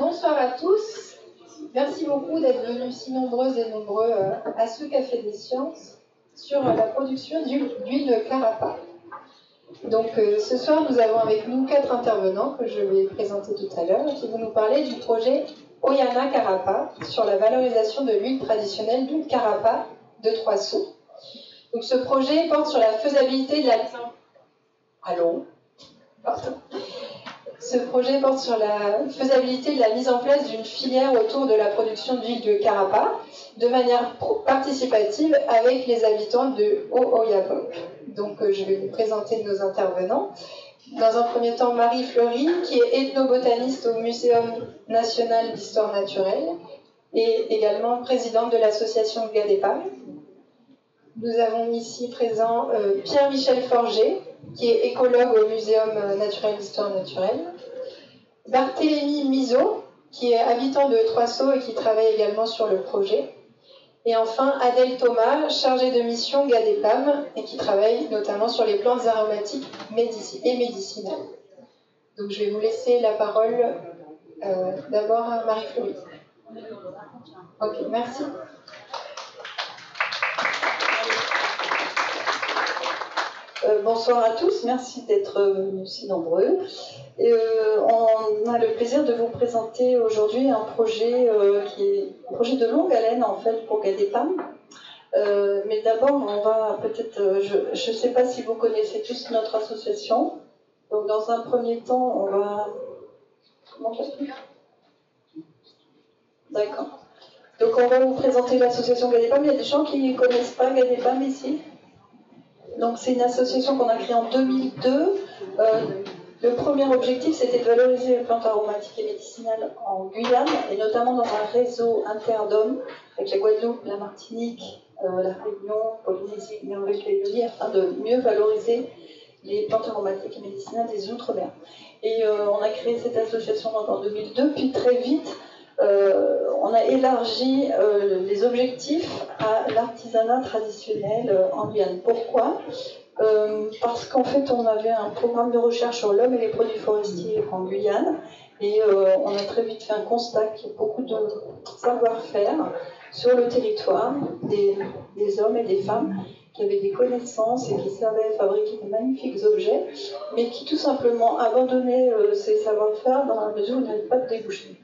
Bonsoir à tous. Merci beaucoup d'être venus si nombreuses et nombreux à ce Café des Sciences sur la production d'huile de Carapa. Donc ce soir, nous avons avec nous 4 intervenants que je vais présenter tout à l'heure qui vont nous parler du projet Oyana Carapa sur la valorisation de l'huile traditionnelle d'huile Carapa de Trois-Sceaux. Donc ce projet porte sur la faisabilité de la... Allô ? Pardon. Ce projet porte sur la faisabilité de la mise en place d'une filière autour de la production d'huile de Carapa de manière participative avec les habitants de Haut-Oyapok. Donc je vais vous présenter nos intervenants. Dans un premier temps, Marie Fleury, qui est ethnobotaniste au Muséum national d'histoire naturelle et également présidente de l'association Gadepam. Nous avons ici présent Pierre-Michel Forger, qui est écologue au Muséum naturel d'histoire naturelle. Barthélémy Mizeau, qui est habitant de Trois-Sceaux et qui travaille également sur le projet. Et enfin, Adèle Thomas, chargée de mission Gadepam et qui travaille notamment sur les plantes aromatiques et médicinales. Donc je vais vous laisser la parole d'abord à Marie-Fleury. Ok, merci. Bonsoir à tous, merci d'être venus si nombreux. On a le plaisir de vous présenter aujourd'hui un projet qui est un projet de longue haleine en fait pour Gadepam. Mais d'abord, on va peut-être, je ne sais pas si vous connaissez tous notre association. Donc dans un premier temps, on va... Comment ça se fait ? D'accord. Donc on va vous présenter l'association Gadepam. Il y a des gens qui ne connaissent pas Gadepam ici ? Donc c'est une association qu'on a créée en 2002. Le premier objectif, c'était de valoriser les plantes aromatiques et médicinales en Guyane, et notamment dans un réseau interdom avec la Guadeloupe, la Martinique, la Réunion, Polynésie, Nouvelle-Calédonie, afin de mieux valoriser les plantes aromatiques et médicinales des Outre-mer. Et on a créé cette association en 2002, puis très vite, on a élargi les objectifs à l'artisanat traditionnel en Guyane. Pourquoi ? Parce qu'en fait, on avait un programme de recherche sur l'homme et les produits forestiers en Guyane, et on a très vite fait un constat qu'il y a beaucoup de savoir-faire sur le territoire, des hommes et des femmes qui avaient des connaissances et qui savaient fabriquer de magnifiques objets, mais qui tout simplement abandonnaient ces savoir-faire dans la mesure où il n'y avait pas de débouchés.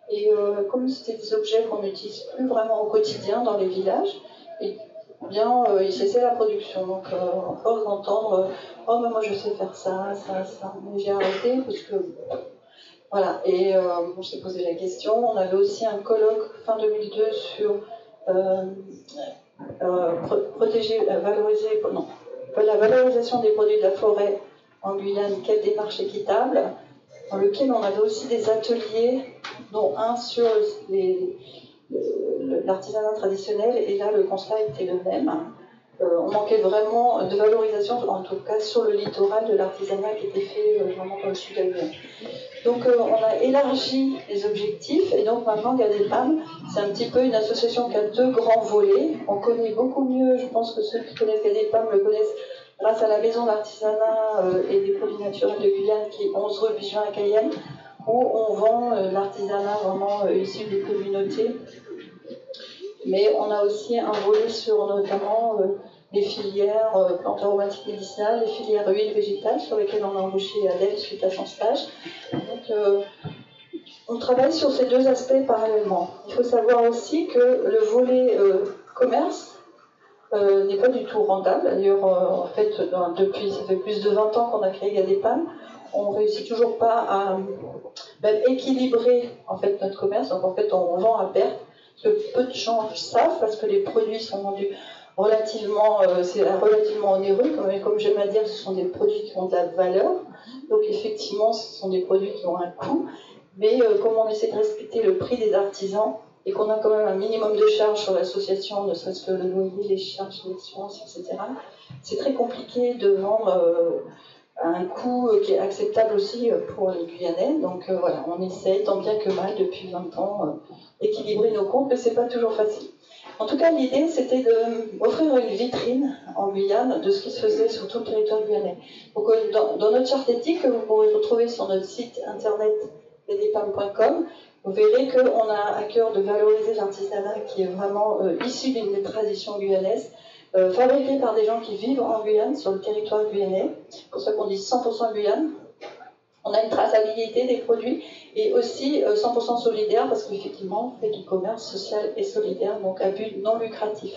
Et comme c'était des objets qu'on n'utilise plus vraiment au quotidien dans les villages, et bien, ils cessaient la production. Donc, à force d'entendre « Oh, mais moi je sais faire ça, ça, ça », mais j'ai arrêté parce que... Voilà, et on s'est posé la question. On avait aussi un colloque fin 2002 sur la valorisation des produits de la forêt en Guyane, quelle démarche équitable, dans lequel on avait aussi des ateliers, dont un sur l'artisanat traditionnel, et là le constat était le même. On manquait vraiment de valorisation, en tout cas sur le littoral, de l'artisanat qui était fait vraiment dans le sud de la Guyane. Donc on a élargi les objectifs, et donc maintenant Gadepam, c'est un petit peu une association qui a 2 grands volets. On connaît beaucoup mieux, je pense que ceux qui connaissent Gadepam le connaissent grâce à la maison d'artisanat et des produits naturels de Guyane qui est 11 rue Bijuin à Cayenne, où on vend l'artisanat vraiment issu des communautés. Mais on a aussi un volet sur notamment les filières plantes aromatiques médicinales, les filières huiles végétales sur lesquelles on a embauché Adèle suite à son stage. Donc on travaille sur ces 2 aspects parallèlement. Il faut savoir aussi que le volet commerce n'est pas du tout rentable. D'ailleurs, en fait, depuis, ça fait plus de 20 ans qu'on a créé Gadepam, on ne réussit toujours pas à même équilibrer en fait, notre commerce. Donc en fait, on vend à perte, ce que peu de gens savent, parce que les produits sont vendus relativement, c'est relativement onéreux. Comme j'aime à dire, ce sont des produits qui ont de la valeur. Donc effectivement, ce sont des produits qui ont un coût. Mais comme on essaie de respecter le prix des artisans, et qu'on a quand même un minimum de charges sur l'association, ne serait-ce que le loyer, les charges, les assurances, etc., c'est très compliqué de vendre à un coût qui est acceptable aussi pour les Guyanais. Donc voilà, on essaye tant bien que mal depuis 20 ans d'équilibrer nos comptes, mais c'est pas toujours facile. En tout cas, l'idée, c'était d'offrir une vitrine en Guyane de ce qui se faisait sur tout le territoire guyanais. Donc, dans notre charte éthique, que vous pourrez retrouver sur notre site internet ydpam.com, vous verrez qu'on a à cœur de valoriser l'artisanat qui est vraiment issu des traditions guyanaises, fabriqué par des gens qui vivent en Guyane, sur le territoire guyanais. C'est pour ça qu'on dit 100% Guyane. On a une traçabilité des produits et aussi 100% solidaire parce qu'effectivement, on fait du commerce social et solidaire, donc à but non lucratif.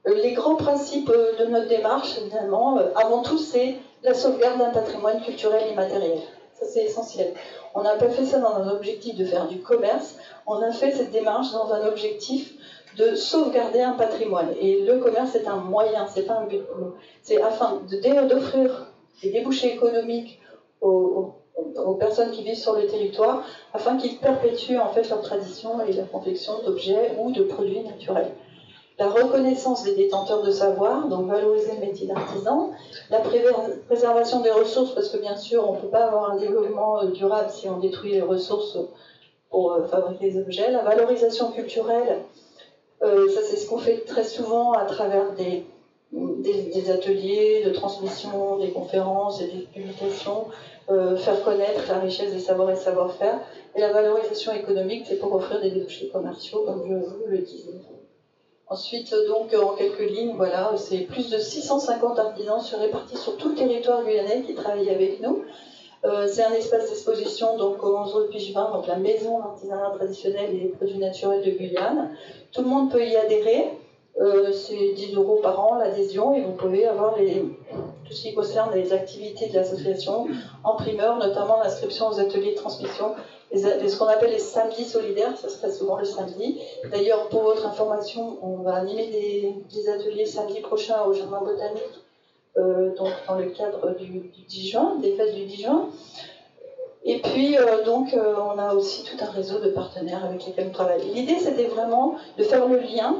Les grands principes de notre démarche, finalement, avant tout, c'est la sauvegarde d'un patrimoine culturel immatériel. Ça, c'est essentiel. On n'a pas fait ça dans un objectif de faire du commerce, on a fait cette démarche dans un objectif de sauvegarder un patrimoine. Et le commerce, c'est un moyen, c'est pas un but pour nous. C'est afin d'offrir des débouchés économiques aux personnes qui vivent sur le territoire, afin qu'ils perpétuent en fait leur tradition et la confection d'objets ou de produits naturels. La reconnaissance des détenteurs de savoir, donc valoriser le métier d'artisan, la préservation des ressources, parce que bien sûr, on ne peut pas avoir un développement durable si on détruit les ressources pour fabriquer des objets, la valorisation culturelle, ça c'est ce qu'on fait très souvent à travers des ateliers de transmission, des conférences et des publications, faire connaître la richesse des savoirs et savoir-faire, et la valorisation économique, c'est pour offrir des débouchés commerciaux, comme je vous le disais. Ensuite, donc, en quelques lignes, voilà, c'est plus de 650 artisans répartis sur tout le territoire guyanais qui travaillent avec nous. C'est un espace d'exposition donc au 11 rue Pichevin, donc la maison d'artisanat traditionnel et des produits naturels de Guyane. Tout le monde peut y adhérer. C'est 10 € par an l'adhésion et vous pouvez avoir tout ce qui concerne les activités de l'association en primeur, notamment l'inscription aux ateliers de transmission, ce qu'on appelle les samedis solidaires, ça se passe souvent le samedi. D'ailleurs, pour votre information, on va animer des ateliers samedi prochain au Jardin botanique, donc dans le cadre du 10 juin, des fêtes du 10 juin. Et puis, on a aussi tout un réseau de partenaires avec lesquels on travaille. L'idée, c'était vraiment de faire le lien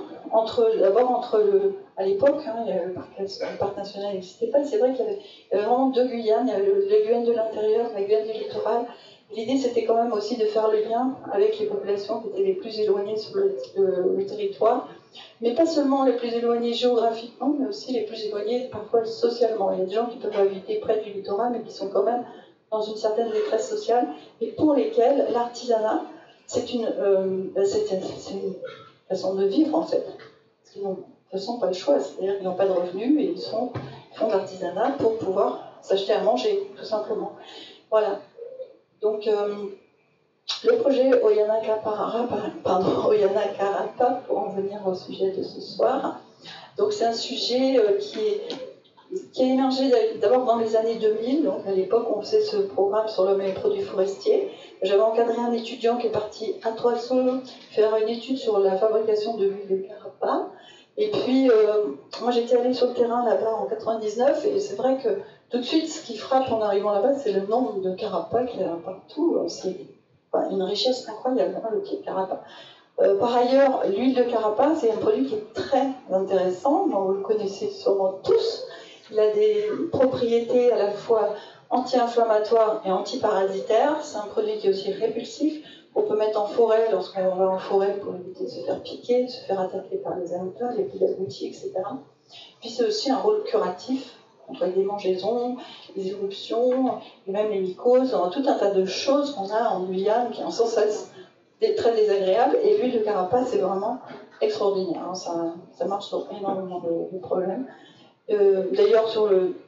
à l'époque, le parc national n'existait pas, c'est vrai qu'il y avait vraiment deux Guyanes, il y avait la Guyane de l'intérieur, la Guyane du littoral. L'idée, c'était quand même aussi de faire le lien avec les populations qui étaient les plus éloignées sur le territoire, mais pas seulement les plus éloignées géographiquement, mais aussi les plus éloignées parfois socialement. Il y a des gens qui peuvent habiter près du littoral, mais qui sont quand même dans une certaine détresse sociale, et pour lesquels l'artisanat, c'est une façon de vivre en fait. Parce qu'ils n'ont de toute façon pas le choix, c'est-à-dire qu'ils n'ont pas de revenus et ils font de l'artisanat pour pouvoir s'acheter à manger, tout simplement. Voilà. Donc, le projet Oyana Karapa, pour en venir au sujet de ce soir, donc c'est un sujet qui a émergé d'abord dans les années 2000. Donc à l'époque, on faisait ce programme sur l'homme et les produits forestiers. J'avais encadré un étudiant qui est parti à Trois-Saules faire une étude sur la fabrication de l'huile de carapa. Et puis, moi j'étais allée sur le terrain là-bas en 99, et c'est vrai que tout de suite, ce qui frappe en arrivant là-bas, c'est le nombre de carapas qu'il y a partout. C'est une richesse incroyable, hein, le pied de carapa. Par ailleurs, l'huile de carapa, c'est un produit qui est très intéressant, dont vous le connaissez sûrement tous. Il a des propriétés à la fois anti-inflammatoires et antiparasitaires. C'est un produit qui est aussi répulsif, qu'on peut mettre en forêt lorsqu'on va en forêt pour éviter de se faire piquer, de se faire attaquer par les amateurs, les poules abouties, etc. Puis c'est aussi un rôle curatif contre les démangeaisons, les éruptions, et même les mycoses, tout un tas de choses qu'on a en Guyane qui en sont très désagréables. Et l'huile de carapa, c'est vraiment extraordinaire. Hein. Ça marche sur énormément de problèmes. D'ailleurs,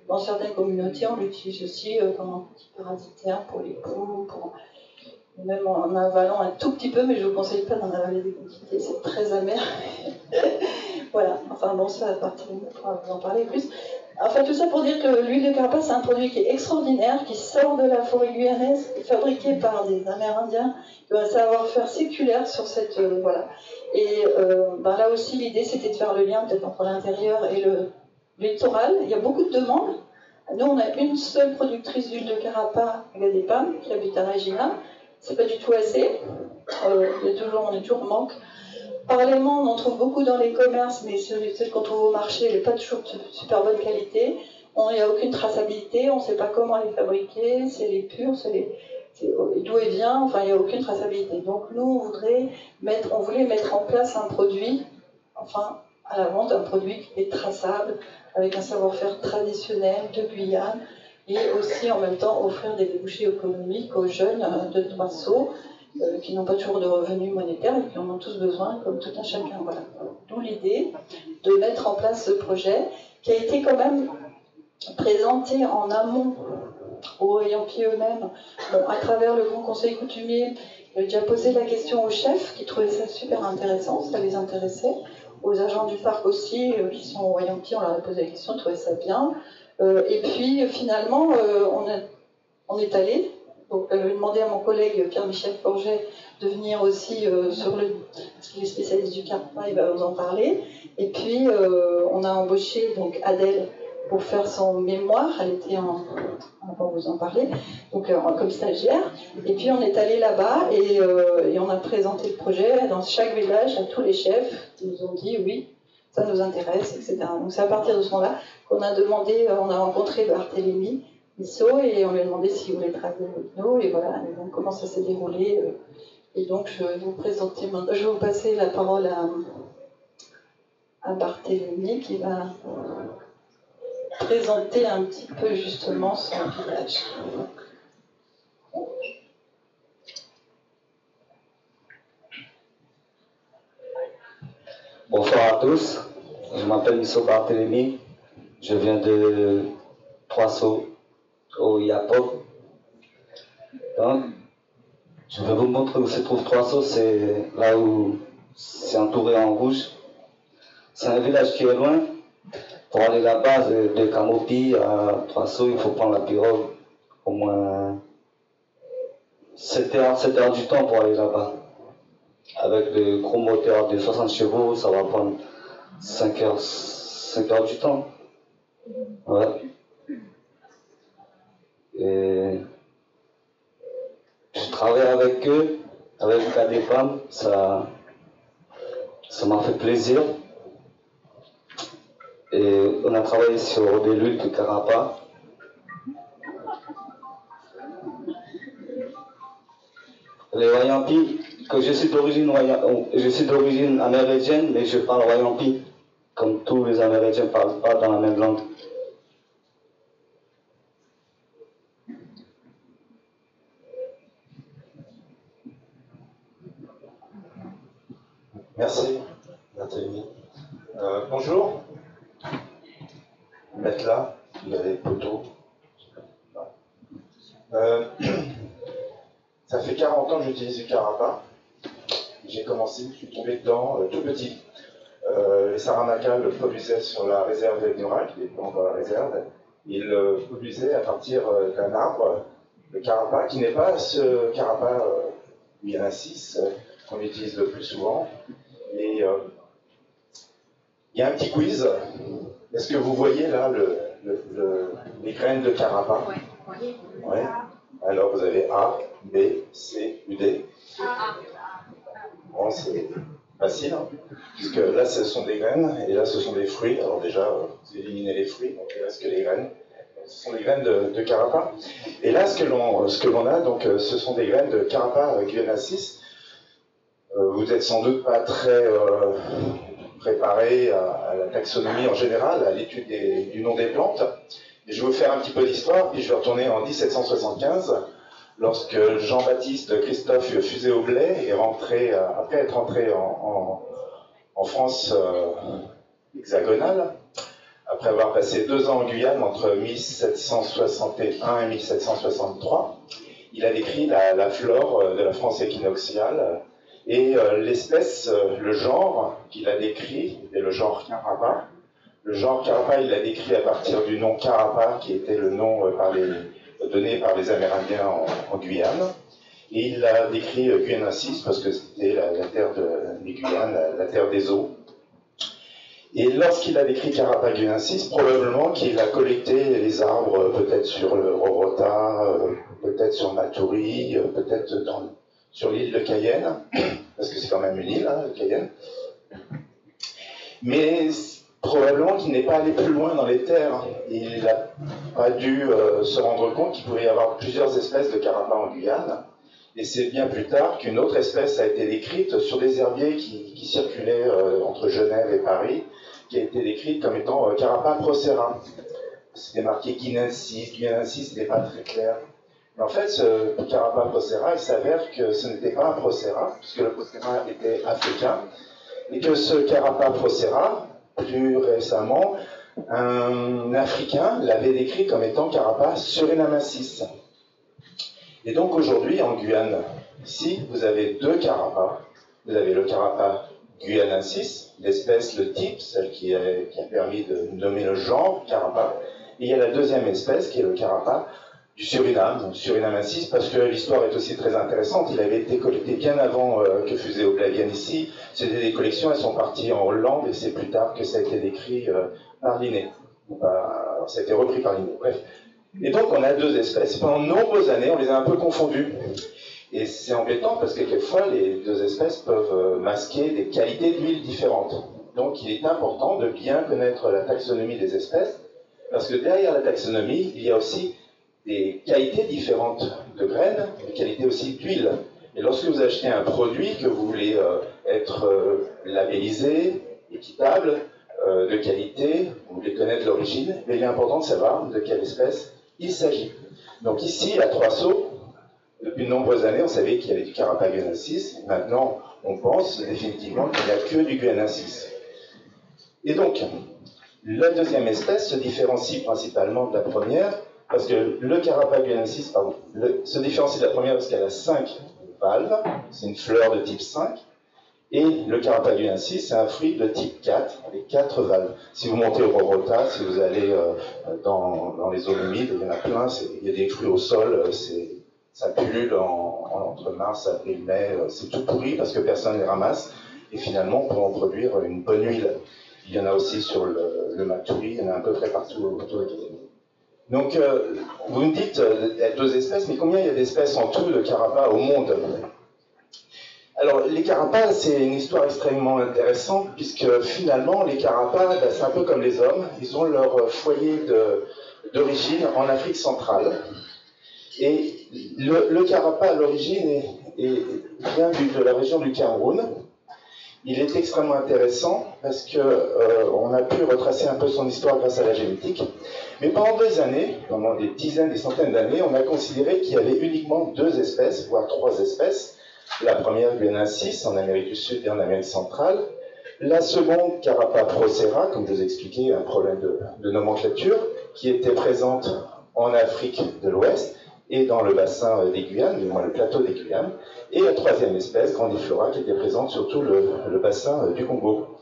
dans certaines communautés, on l'utilise aussi comme antiparasitaire pour les poules, même en avalant un tout petit peu, mais je ne vous conseille pas d'en avaler des quantités, c'est très amer. Voilà, enfin bon, ça à partir de on va vous en parler plus. Enfin, tout ça pour dire que l'huile de carapa, c'est un produit qui est extraordinaire, qui sort de la forêt guyanaise, fabriqué par des Amérindiens, qui ont un savoir-faire séculaire sur cette... voilà. Et là aussi, l'idée, c'était de faire le lien peut-être entre l'intérieur et le littoral. Il y a beaucoup de demandes. Nous, on a une seule productrice d'huile de carapa à Ydpam, qui habite à Regina. C'est pas du tout assez. On est toujours en manque. Parallèlement, on en trouve beaucoup dans les commerces, mais celle qu'on trouve au marché, elle n'est pas toujours de super bonne qualité. Il n'y a aucune traçabilité, on ne sait pas comment elle est fabriquée, si elle est pure, d'où elle vient, enfin, il n'y a aucune traçabilité. Donc nous, on voulait mettre en place un produit, enfin, à la vente, un produit qui est traçable, avec un savoir-faire traditionnel de Guyane, et aussi en même temps offrir des débouchés économiques aux jeunes de Trois-Sceaux qui n'ont pas toujours de revenus monétaires et qui en ont tous besoin, comme tout un chacun. Voilà. D'où l'idée de mettre en place ce projet qui a été quand même présenté en amont aux Wayampis eux-mêmes, à travers le Grand Conseil coutumier. J'ai déjà posé la question aux chefs qui trouvaient ça super intéressant, ça les intéressait. Aux agents du parc aussi, qui sont aux Wayampis, on leur a posé la question, ils trouvaient ça bien. Et puis finalement, on est allé. Donc j'ai demandé à mon collègue Pierre-Michel Forget de venir aussi sur le... Parce qu'il est spécialiste du Carapa, il va vous en parler. Et puis on a embauché donc Adèle pour faire son mémoire, elle était on va vous en parler, donc comme stagiaire. Et puis on est allé là-bas et on a présenté le projet dans chaque village à tous les chefs qui nous ont dit oui, ça nous intéresse, etc. Donc c'est à partir de ce moment-là qu'on a demandé, on a rencontré Barthélémy Misso et on lui a demandé s'il voulait travailler avec nous et voilà, et donc comment ça s'est déroulé. Et donc je vais vous présenter, je vais vous passer la parole à Barthélémy qui va présenter un petit peu justement son village. Bonsoir à tous, je m'appelle Misso Barthélémy, je viens de Trois-Sceaux au Yapop. Donc, je vais vous montrer où se trouve Trois-Sceaux, c'est là où c'est entouré en rouge. C'est un village qui est loin. Pour aller là-bas, de Camopi à Trois-Sceaux, il faut prendre la pirogue au moins 7 heures du temps pour aller là-bas. Avec le gros moteur de 60 chevaux, ça va prendre 5 heures du temps. Ouais. Et je travaille avec eux, avec KDPAM, ça m'a fait plaisir. Et on a travaillé sur des luttes de Carapa. Les Wayampis, que je suis d'origine amérindienne, mais je parle Wayampi, comme tous les Amérindiens ne parlent pas dans la même langue. Merci, Nathalie. Bonjour. Mettre là, il y a des poteaux. Ça fait 40 ans que j'utilise du Carapa. J'ai commencé, je suis tombé dedans tout petit. Les Saramacas le produisaient sur la réserve de Nurac, qui est dans la réserve. Ils le produisaient à partir d'un arbre, le Carapa, qui n'est pas ce Carapa Guyana 6 qu'on utilise le plus souvent. Et il y a un petit quiz. Est-ce que vous voyez là les graines de Carapa? Oui. Ouais. Alors vous avez A, B, C, U, D. Bon, c'est facile, hein, puisque là ce sont des graines et là ce sont des fruits. Alors déjà, vous éliminez les fruits, donc il reste que les graines. Donc, ce sont des graines de Carapa. Et là, ce que l'on a, donc, ce sont des graines de Carapa Guyana 6. Vous n'êtes sans doute pas très préparé à la taxonomie en général, à l'étude du nom des plantes. Et je vais vous faire un petit peu d'histoire, puis je vais retourner en 1775, lorsque Jean-Baptiste Christophe Fusé-Aublet est rentré, après être rentré en France hexagonale, après avoir passé 2 ans en Guyane entre 1761 et 1763, il a décrit la flore de la France équinoxiale. Et l'espèce, le genre qu'il a décrit, est le genre Carapa. Le genre Carapa, il l'a décrit à partir du nom Carapa, qui était le nom donné par les Amérindiens en Guyane. Et il l'a décrit Guyana 6 parce que c'était la terre des Guyanes, la terre des eaux. Et lorsqu'il a décrit Carapa Guyana 6, probablement qu'il a collecté les arbres, peut-être sur le Rorota, peut-être sur Matoury, peut-être sur l'île de Cayenne, parce que c'est quand même une île, hein, Cayenne. Mais probablement qu'il n'est pas allé plus loin dans les terres. Il n'a pas dû se rendre compte qu'il pouvait y avoir plusieurs espèces de Carapa en Guyane. Et c'est bien plus tard qu'une autre espèce a été décrite sur des herbiers qui circulaient entre Genève et Paris, qui a été décrite comme étant Carapa procera. c'était marqué guinensis, c'était pas très clair. Mais en fait, ce Carapa procera, il s'avère que ce n'était pas un procera, puisque le procera était africain, et que ce Carapa procera, plus récemment, un Africain l'avait décrit comme étant Carapa surinamensis. Et donc aujourd'hui, en Guyane, ici, vous avez deux Carapas. Vous avez le Carapa guyanensis, l'espèce, le type, celle qui a permis de nommer le genre Carapa. Et il y a la deuxième espèce qui est le Carapa du Suriname, donc surinamensis, parce que l'histoire est aussi très intéressante. Il avait été collecté bien avant que Fusée Blavienne ici. C'était des collections, elles sont parties en Hollande et c'est plus tard que ça a été décrit par Linné. Ça a été repris par Linné. Bref. Et donc on a deux espèces. Pendant de nombreuses années, on les a un peu confondues. Et c'est embêtant parce que quelquefois, les deux espèces peuvent masquer des qualités d'huile différentes. Donc il est important de bien connaître la taxonomie des espèces, parce que derrière la taxonomie, il y a aussi des qualités différentes de graines, des qualités aussi d'huile. Et lorsque vous achetez un produit que vous voulez être labellisé, équitable, de qualité, vous voulez connaître l'origine, mais il est important de savoir de quelle espèce il s'agit. Donc ici, à Trois-Sauts, depuis de nombreuses années, on savait qu'il y avait du Carapa guyanensis. Maintenant, on pense définitivement qu'il n'y a que du guyanensis. Et donc, la deuxième espèce se différencie principalement de la première, parce que le Carapa guyanensis, se différencie de la première parce qu'elle a 5 valves, c'est une fleur de type 5, et le Carapa guyanensis, c'est un fruit de type 4, avec 4 valves. Si vous montez au Rorota, si vous allez dans les zones humides, il y en a plein, il y a des fruits au sol, ça pullule entre mars, avril, mai, c'est tout pourri parce que personne ne les ramasse, et finalement, pour en produire une bonne huile. Il y en a aussi sur le Maturi, il y en a à peu près partout autour de Québec. Donc, vous me dites, il y a deux espèces, mais combien il y a d'espèces en tout de Carapa au monde? Alors, les Carapas, c'est une histoire extrêmement intéressante, puisque finalement, les Carapas, c'est un peu comme les hommes, ils ont leur foyer d'origine en Afrique centrale. Et le Carapa, à l'origine, vient de la région du Cameroun. Il est extrêmement intéressant parce qu'on a pu retracer un peu son histoire grâce à la génétique. Mais pendant des années, pendant des dizaines, des centaines d'années, on a considéré qu'il y avait uniquement 2 espèces, voire 3 espèces. La première, guyanensis, en Amérique du Sud et en Amérique centrale. La seconde, Carapa procera, comme je vous ai expliqué, un problème de nomenclature, qui était présente en Afrique de l'Ouest et dans le bassin des Guyanes, du moins le plateau des Guyanes, et la troisième espèce, Grandiflora, qui était présente surtout le bassin du Congo.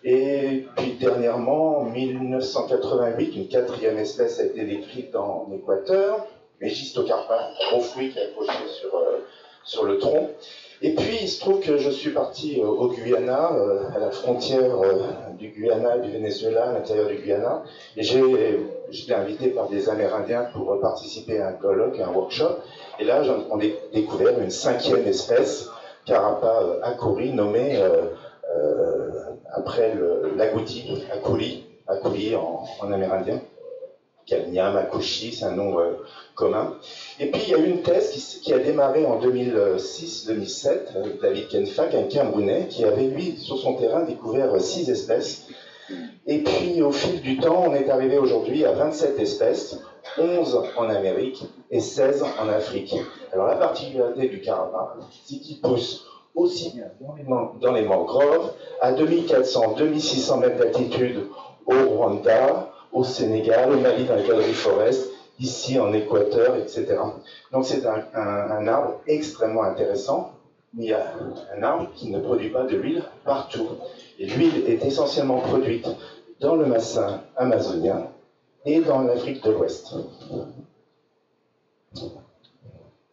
Et puis dernièrement, en 1988, une 4e espèce a été décrite en Équateur, Megistocarpa, gros fruit qui est accroché sur le tronc. Et puis il se trouve que je suis parti au Guyana, à la frontière du Guyana et du Venezuela, à l'intérieur du Guyana, et j'étais invité par des Amérindiens pour participer à un colloque, à un workshop, et là on a découvert une 5e espèce, Carapa acuri, nommée après l'agouti, aculi en amérindien. Kalniam, Akushi, c'est un nom commun. Et puis il y a eu une thèse qui a démarré en 2006-2007 avec David Kenfak, un Camerounais, qui avait lui sur son terrain découvert 6 espèces. Et puis au fil du temps, on est arrivé aujourd'hui à 27 espèces, 11 en Amérique et 16 en Afrique. Alors la particularité du Carapa, c'est qu'il pousse aussi bien dans les mangroves, à 2400-2600 mètres d'altitude au Rwanda, au Sénégal, au Mali dans les galeries forest, ici en Équateur, etc. Donc c'est un arbre extrêmement intéressant, mais il y a un arbre qui ne produit pas de l'huile partout. Et l'huile est essentiellement produite dans le bassin amazonien et dans l'Afrique de l'Ouest.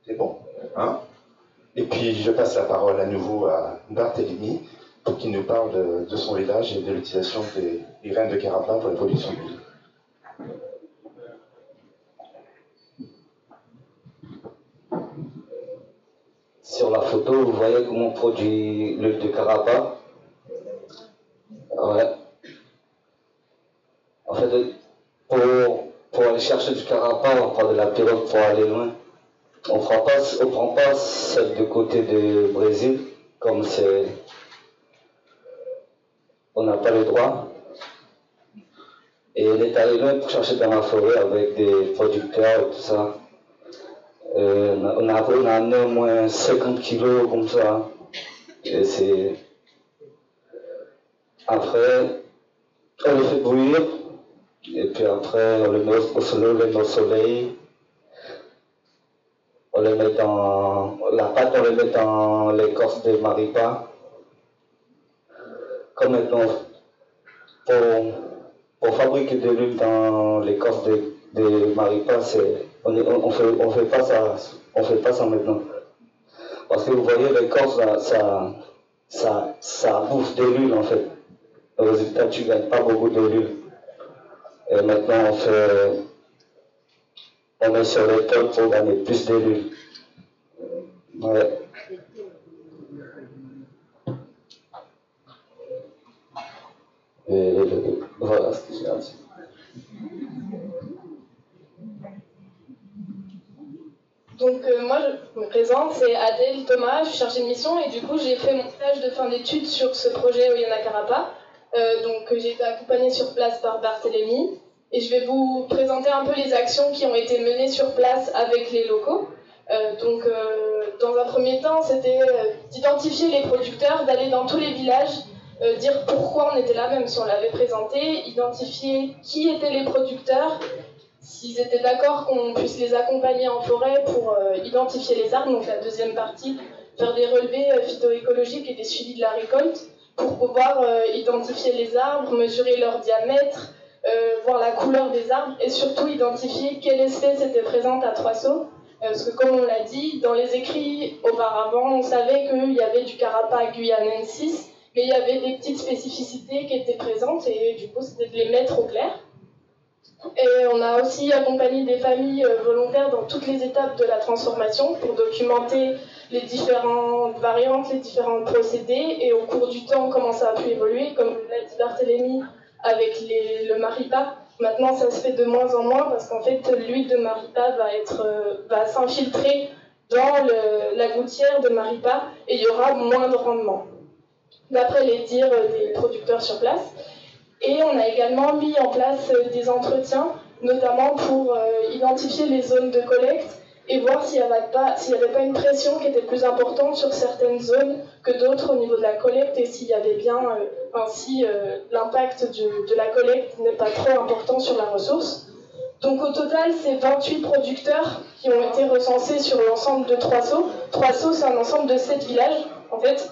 C'est bon, hein? Et puis je passe la parole à nouveau à Barthélemy pour qu'il nous parle de son village et de l'utilisation des graines de Carapa pour la production d'huile. Sur la photo, vous voyez comment on produit l'huile de Carapa. Ouais. En fait, pour aller chercher du Carapa, on prend de la pirogue pour aller loin. On prend pas celle de côté du Brésil, comme c'est... On n'a pas le droit. Et elle est arrivée pour chercher dans la forêt avec des producteurs et tout ça. On a amené au moins 50 kilos comme ça. Et c'est... Après, on les fait bouillir. Et puis après, on les met au soleil, on les met au soleil. On les met dans... La pâte, on les met dans l'écorce de maripa. Comme maintenant, pour fabriquer de l'huile dans l'écorce de maripa, on fait pas ça maintenant. Parce que vous voyez, l'écorce, ça bouffe de l'huile en fait. Au résultat, tu ne gagnes pas beaucoup de l'huile. Et maintenant, on est sur les tôles pour gagner plus de l'huile. Ouais. Et voilà ce que j'ai à dire. Donc moi je me présente, c'est Adèle Thomas, je suis chargée de mission et du coup j'ai fait mon stage de fin d'études sur ce projet Oyana-Karapa. Donc j'ai été accompagnée sur place par Barthélémy et je vais vous présenter un peu les actions qui ont été menées sur place avec les locaux. Dans un premier temps, c'était d'identifier les producteurs, d'aller dans tous les villages, dire pourquoi on était là, même si on l'avait présenté, identifier qui étaient les producteurs, s'ils étaient d'accord qu'on puisse les accompagner en forêt pour identifier les arbres, donc la deuxième partie, faire des relevés phytoécologiques et des suivis de la récolte pour pouvoir identifier les arbres, mesurer leur diamètre, voir la couleur des arbres et surtout identifier quelle espèce était présente à Trois-Sauts. Parce que comme on l'a dit, dans les écrits auparavant, on savait qu'il y avait du Karapa guyanensis, mais il y avait des petites spécificités qui étaient présentes et du coup c'était de les mettre au clair. Et on a aussi accompagné des familles volontaires dans toutes les étapes de la transformation pour documenter les différentes variantes, les différents procédés et au cours du temps comment ça a pu évoluer, comme l'a dit Barthélémy avec le maripa. Maintenant ça se fait de moins en moins parce qu'en fait l'huile de maripa va s'infiltrer dans la gouttière de maripa et il y aura moins de rendement, d'après les dires des producteurs sur place. Et on a également mis en place des entretiens, notamment pour identifier les zones de collecte et voir s'il n'y avait pas une pression qui était plus importante sur certaines zones que d'autres au niveau de la collecte et s'il y avait bien, si l'impact de la collecte n'est pas trop important sur la ressource. Donc au total, c'est 28 producteurs qui ont été recensés sur l'ensemble de Trois-Sauts. Trois-Sauts, c'est un ensemble de 7 villages, en fait.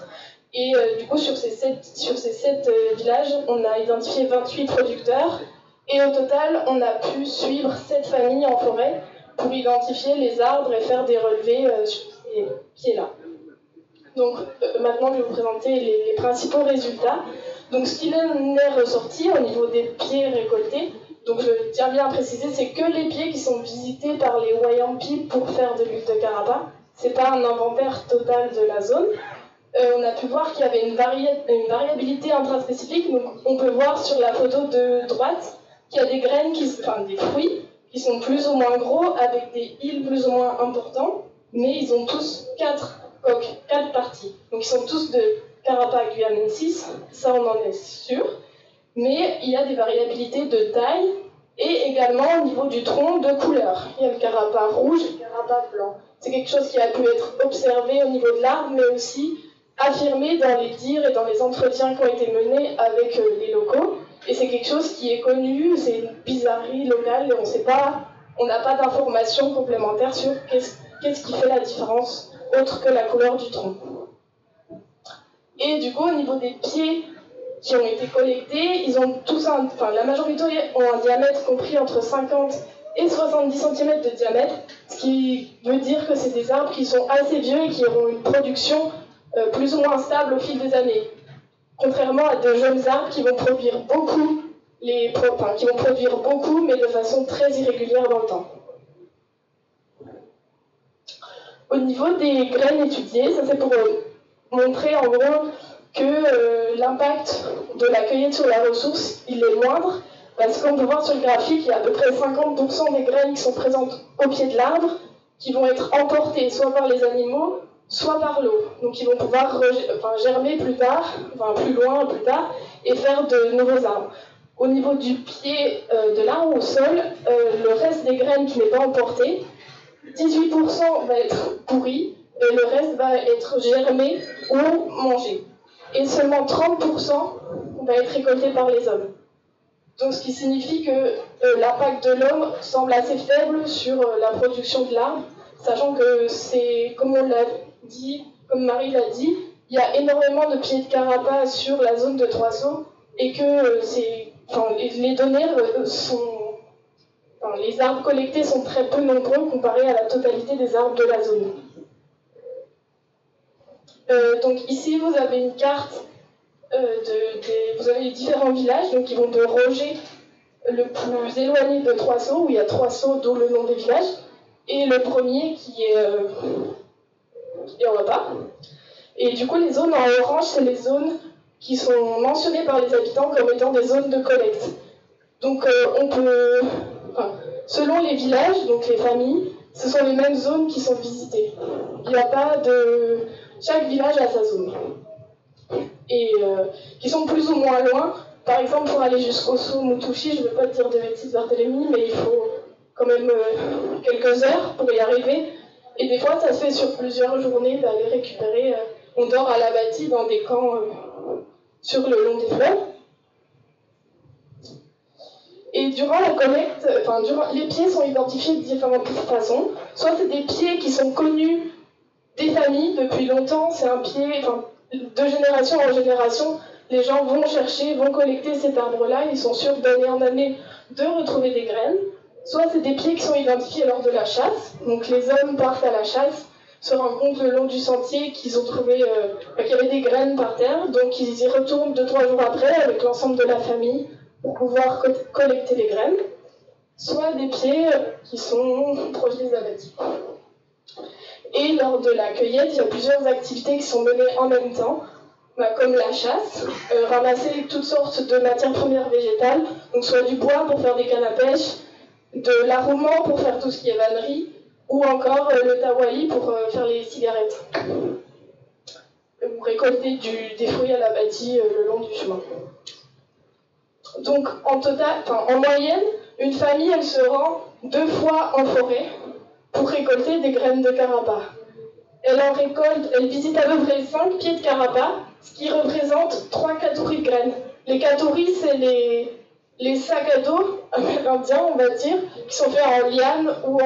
Et du coup, sur ces 7 villages, on a identifié 28 producteurs. Et au total, on a pu suivre 7 familles en forêt pour identifier les arbres et faire des relevés sur ces pieds-là. Donc maintenant, je vais vous présenter les principaux résultats. Donc ce qui est ressorti au niveau des pieds récoltés, donc je tiens bien à préciser, c'est que les pieds qui sont visités par les Wayampi pour faire de l'huile de Karapa. C'est pas un inventaire total de la zone. On a pu voir qu'il y avait une variabilité intraspécifique. Donc on peut voir sur la photo de droite qu'il y a des graines, des fruits qui sont plus ou moins gros avec des îles plus ou moins importants, mais ils ont tous 4 coques, 4 parties. Donc ils sont tous de Karapa guyanensis, ça on en est sûr. Mais il y a des variabilités de taille et également au niveau du tronc de couleur. Il y a le Karapa rouge et le Karapa blanc. C'est quelque chose qui a pu être observé au niveau de l'arbre, mais aussi affirmé dans les dires et dans les entretiens qui ont été menés avec les locaux. Et c'est quelque chose qui est connu, c'est une bizarrerie locale et on n'a pas d'informations complémentaires sur qu'est-ce qui fait la différence autre que la couleur du tronc. Et du coup, au niveau des pieds qui ont été collectés, ils ont tous la majorité ont un diamètre compris entre 50 et 70 cm de diamètre, ce qui veut dire que c'est des arbres qui sont assez vieux et qui auront une production plus ou moins stable au fil des années. Contrairement à de jeunes arbres qui vont produire beaucoup, mais de façon très irrégulière dans le temps. Au niveau des graines étudiées, ça c'est pour montrer en gros que l'impact de la cueillette sur la ressource, il est moindre, parce qu'on peut voir sur le graphique, il y a à peu près 50% des graines qui sont présentes au pied de l'arbre, qui vont être emportées soit par les animaux, soit par l'eau. Donc ils vont pouvoir germer plus tard, plus loin plus tard, et faire de nouveaux arbres. au niveau du pied de l'arbre au sol, le reste des graines qui n'est pas emporté, 18% va être pourri et le reste va être germé ou mangé. Et seulement 30% va être récolté par les hommes. Donc ce qui signifie que l'impact de l'homme semble assez faible sur la production de l'arbre, sachant que c'est, comme on l'a dit, comme Marie l'a dit, il y a énormément de pieds de carapace sur la zone de Troisseau et que les données les arbres collectés sont très peu nombreux comparés à la totalité des arbres de la zone. Donc ici vous avez une carte, vous avez les différents villages donc, qui vont de Roger, le plus éloigné de Troisseau, où il y a Troisseau, d'où le nom des villages, et le premier qui est en repas. Et du coup, les zones en orange, c'est les zones qui sont mentionnées par les habitants comme étant des zones de collecte. Donc, selon les villages, donc les familles, ce sont les mêmes zones qui sont visitées. Il n'y a pas de... Chaque village a sa zone. Et qui sont plus ou moins loin. Par exemple, pour aller jusqu'au saut Moutouchi, je ne veux pas te dire de bêtises, Barthélemy, mais il faut quand même quelques heures pour y arriver. Et des fois, ça se fait sur plusieurs journées d'aller récupérer. On dort à la bâtie dans des camps sur le long des fleuves. Et durant la collecte, les pieds sont identifiés de différentes façons. Soit c'est des pieds qui sont connus des familles depuis longtemps, c'est un pied, de génération en génération, les gens vont chercher, vont collecter cet arbre-là, ils sont sûrs d'année en année de retrouver des graines. Soit c'est des pieds qui sont identifiés lors de la chasse, donc les hommes partent à la chasse, se rendent compte le long du sentier qu'ils ont trouvé qu'il y avait des graines par terre, donc ils y retournent 2-3 jours après avec l'ensemble de la famille pour pouvoir collecter les graines. Soit des pieds qui sont proches des abattis. Et lors de la cueillette, il y a plusieurs activités qui sont menées en même temps, comme la chasse, ramasser toutes sortes de matières premières végétales, donc soit du bois pour faire des cannes à pêche, de l'arroumant pour faire tout ce qui est vannerie, ou encore le tawali pour faire les cigarettes, ou récolter des fruits à l'abattis le long du chemin. Donc en moyenne, une famille elle se rend 2 fois en forêt pour récolter des graines de carapa. Elle visite à peu près 5 pieds de carapa, ce qui représente 3 katouris de graines. Les katouris, c'est les sacs à dos amérindiens, on va dire, qui sont faits en liane ou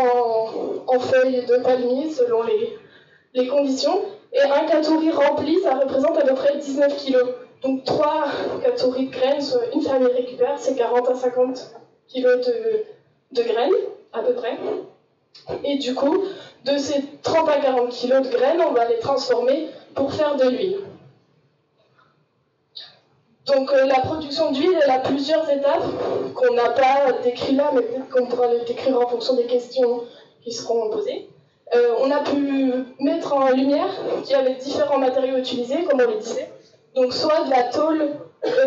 en feuilles de palmier, selon les conditions. Et un katouri rempli, ça représente à peu près 19 kilos. Donc 3 katouris de graines, soit une famille récupère, c'est 40 à 50 kilos de graines, à peu près. Et du coup, de ces 30 à 40 kilos de graines, on va les transformer pour faire de l'huile. Donc la production d'huile, elle a plusieurs étapes qu'on n'a pas décrites là, mais peut-être qu'on pourra les décrire en fonction des questions qui seront posées. On a pu mettre en lumière qu'il y avait différents matériaux utilisés, comme on le disait. Donc soit de la tôle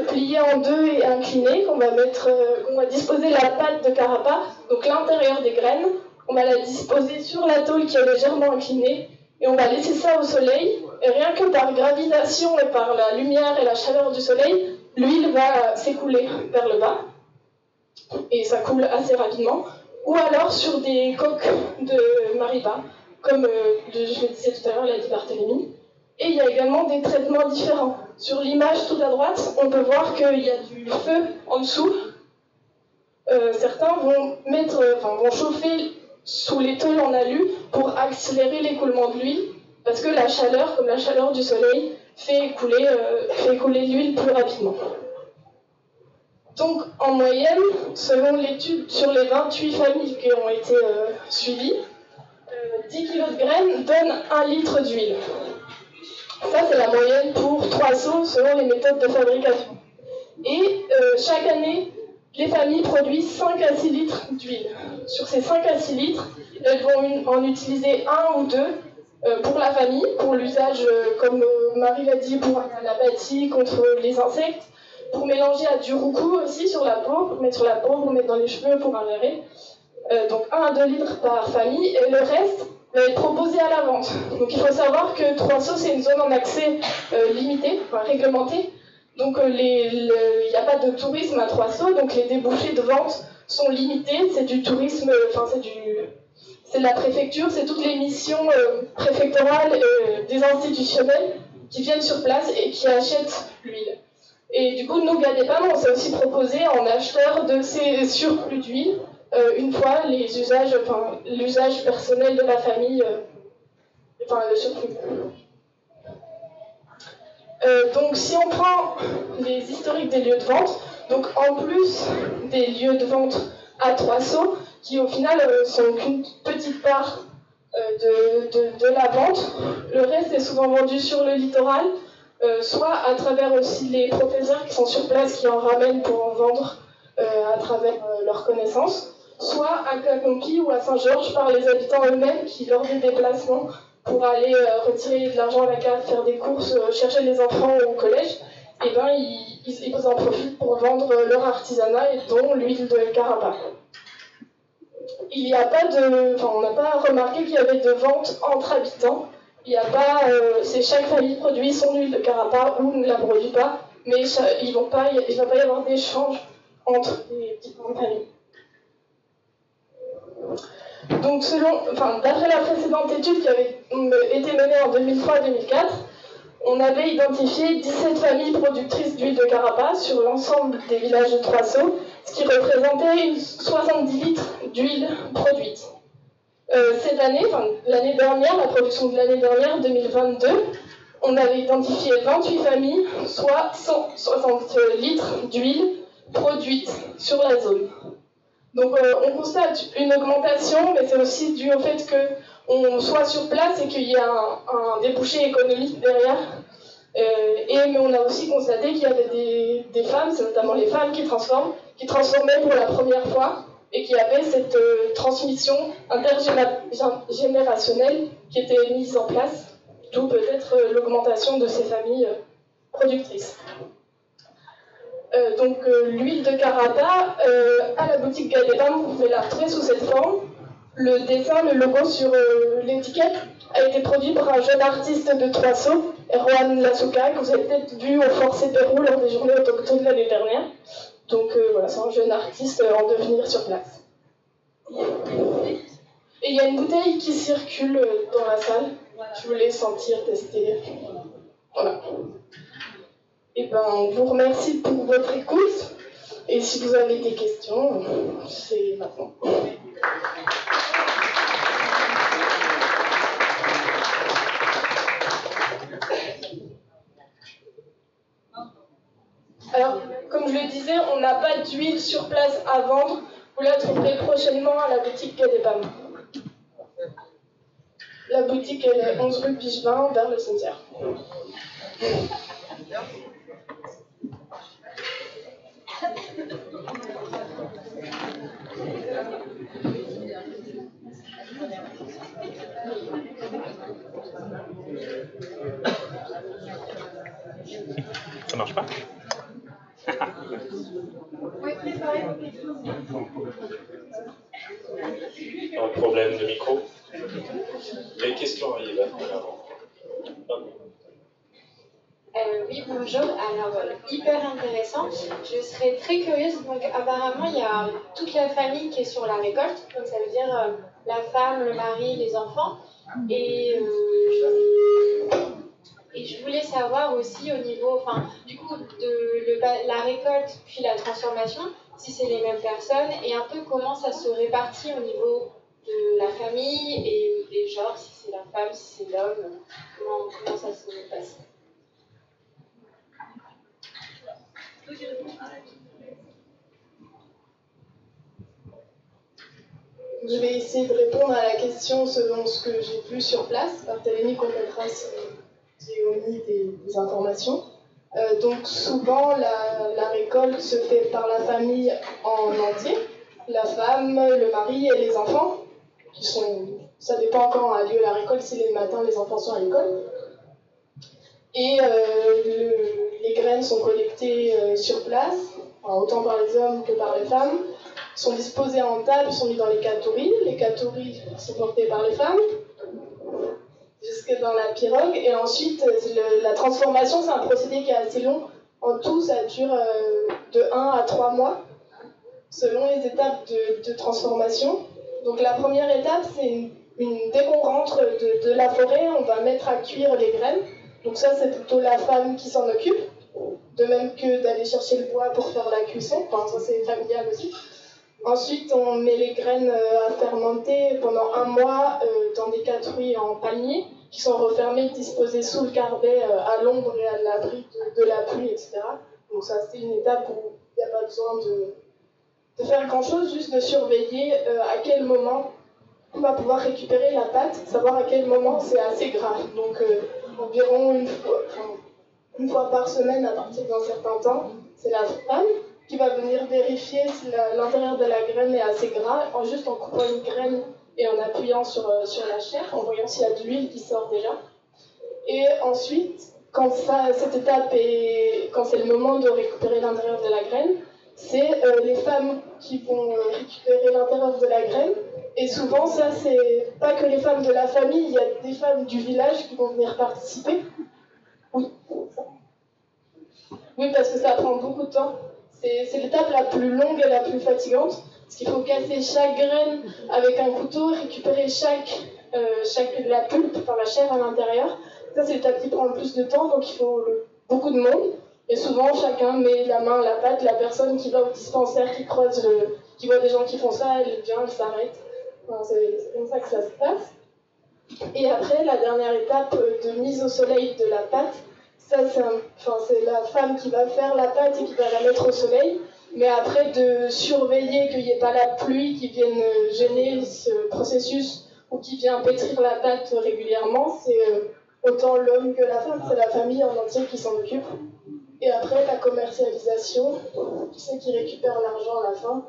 pliée en deux et inclinée, qu'on va disposer la pâte de carapa, donc l'intérieur des graines, on va la disposer sur la tôle qui est légèrement inclinée, et on va laisser ça au soleil, et rien que par gravitation et par la lumière et la chaleur du soleil, l'huile va s'écouler vers le bas, et ça coule assez rapidement, ou alors sur des coques de mariba, comme je le disais tout à l'heure, l'a dit Barthélemy. Et il y a également des traitements différents. Sur l'image tout à droite, on peut voir qu'il y a du feu en dessous. Certains vont chauffer sous les tôles en alu pour accélérer l'écoulement de l'huile, parce que la chaleur, comme la chaleur du soleil, fait écouler l'huile plus rapidement. Donc, en moyenne, selon l'étude sur les 28 familles qui ont été suivies, 10 kg de graines donnent 1 litre d'huile. Ça, c'est la moyenne pour 3 seaux selon les méthodes de fabrication. Et chaque année, les familles produisent 5 à 6 litres d'huile. Sur ces 5 à 6 litres, elles vont en utiliser 1 ou 2 pour la famille, pour l'usage, comme Marie l'a dit, pour la bâtie contre les insectes, pour mélanger à du roucou aussi sur la peau, pour mettre sur la peau, pour mettre dans les cheveux, pour aérer. Donc 1 à 2 litres par famille, et le reste va être proposé à la vente. Donc il faut savoir que Troisseau, c'est une zone en accès limité, enfin réglementée, Donc il n'y a pas de tourisme à Trois-Sceaux, donc les débouchés de vente sont limités. C'est du tourisme, c'est de la préfecture, c'est toutes les missions préfectorales des institutionnels qui viennent sur place et qui achètent l'huile. Et du coup, nous, GADEPAM, on s'est aussi proposé en acheteur de ces surplus d'huile, une fois l'usage personnel de la famille, le surplus. Donc si on prend les historiques des lieux de vente, donc en plus des lieux de vente à Trois-Sceaux, qui au final sont qu'une petite part de la vente, le reste est souvent vendu sur le littoral, soit à travers aussi les professeurs qui sont sur place, qui en ramènent pour en vendre à travers leurs connaissances, soit à Cacompi ou à Saint-Georges par les habitants eux-mêmes qui, lors des déplacements, pour aller retirer de l'argent à la cave, faire des courses, chercher les enfants au collège, et ben ils en profitent pour vendre leur artisanat, et dont l'huile de Carapa. Il y a pas on n'a pas remarqué qu'il y avait de vente entre habitants. Il y a pas, c'est chaque famille produit son huile de Carapa ou ne la produit pas, mais il ne va pas y avoir d'échange entre les différentes familles. Donc d'après la précédente étude qui avait été menée en 2003-2004, on avait identifié 17 familles productrices d'huile de Carapa sur l'ensemble des villages de Trois-Sceaux, ce qui représentait 70 litres d'huile produite. Cette année, l'année dernière, la production de l'année dernière, 2022, on avait identifié 28 familles, soit 160 litres d'huile produite sur la zone. Donc on constate une augmentation, mais c'est aussi dû au fait qu'on soit sur place et qu'il y ait un débouché économique derrière. Mais on a aussi constaté qu'il y avait des femmes, c'est notamment les femmes qui transformaient pour la première fois, et qui avait cette transmission intergénérationnelle qui était mise en place, d'où peut-être l'augmentation de ces familles productrices. L'huile de Carapa, à la boutique GADEPAM, vous pouvez la retrouver sous cette forme. Le dessin, le logo sur l'étiquette a été produit par un jeune artiste de Trois-Sceaux, Erwan Lasuka, que vous avez peut-être vu au Forcé Pérou lors des journées autochtones de l'année dernière. Donc voilà, c'est un jeune artiste en devenir sur place. Et il y a une bouteille qui circule dans la salle. Je voulais sentir, tester. Voilà. Et on vous remercie pour votre écoute. Et si vous avez des questions, c'est maintenant. Alors, comme je le disais, on n'a pas d'huile sur place à vendre. Vous la trouverez prochainement à la boutique GADEPAM. La boutique est 11 rue Pichevin, vers le cimetière. Ça marche pas? Un problème de micro? Les questions arrivent avant. Oui, bonjour. Alors, hyper intéressant. Je serais très curieuse. Donc, apparemment, il y a toute la famille qui est sur la récolte. Donc, ça veut dire la femme, le mari, les enfants. Et je voulais savoir aussi au niveau, du coup, de la récolte puis la transformation, si c'est les mêmes personnes et un peu comment ça se répartit au niveau de la famille et des genres, si c'est la femme, si c'est l'homme, comment ça se passe. Je vais essayer de répondre à la question selon ce que j'ai vu sur place. Barthélémy complétera si j'ai omis des informations. Donc souvent, la récolte se fait par la famille en entier. La femme, le mari et les enfants. Ça dépend quand a lieu la récolte, si le matin les enfants sont à l'école. Et les graines sont collectées sur place, autant par les hommes que par les femmes, sont disposées en table, sont mis dans les catouris. Les catouris sont portés par les femmes, jusque dans la pirogue. Et ensuite, la transformation, c'est un procédé qui est assez long, En tout, ça dure de 1 à 3 mois, selon les étapes de transformation. Donc la première étape, c'est dès qu'on rentre de la forêt, on va mettre à cuire les graines. Donc ça, c'est plutôt la femme qui s'en occupe, de même que d'aller chercher le bois pour faire la cuisson. Enfin, ça, c'est familial aussi. Ensuite, on met les graines à fermenter pendant 1 mois dans des catuilles en palmier qui sont refermées, disposées sous le carbet à l'ombre et à l'abri de la pluie, etc. Donc ça, c'est une étape où il n'y a pas besoin de faire grand-chose, juste de surveiller à quel moment on va pouvoir récupérer la pâte, savoir à quel moment c'est assez gras. Donc environ une fois par semaine à partir d'un certain temps, c'est la femme qui va venir vérifier si l'intérieur de la graine est assez gras, juste en coupant une graine et en appuyant sur la chair, en voyant s'il y a de l'huile qui sort déjà. Et ensuite, quand cette étape quand c'est le moment de récupérer l'intérieur de la graine, c'est les femmes qui vont récupérer l'intérieur de la graine. Et souvent, ça, c'est pas que les femmes de la famille, il y a des femmes du village qui vont venir participer. Oui, parce que ça prend beaucoup de temps. C'est l'étape la plus longue et la plus fatigante, parce qu'il faut casser chaque graine avec un couteau, récupérer la pulpe, enfin la chair à l'intérieur. Ça, c'est l'étape qui prend le plus de temps, donc il faut beaucoup de monde. Et souvent, chacun met la main à la pâte. La personne qui va au dispensaire, qui voit des gens qui font ça, elle vient, elle s'arrête. Enfin, c'est comme ça que ça se passe. Et après, la dernière étape de mise au soleil de la pâte, ça, c'est la femme qui va faire la pâte et qui va la mettre au soleil. Mais après, de surveiller qu'il n'y ait pas la pluie qui vienne gêner ce processus ou qui vient pétrir la pâte régulièrement, c'est autant l'homme que la femme, c'est la famille en entier qui s'en occupe. Et après, la commercialisation, qui c'est qui récupère l'argent à la fin?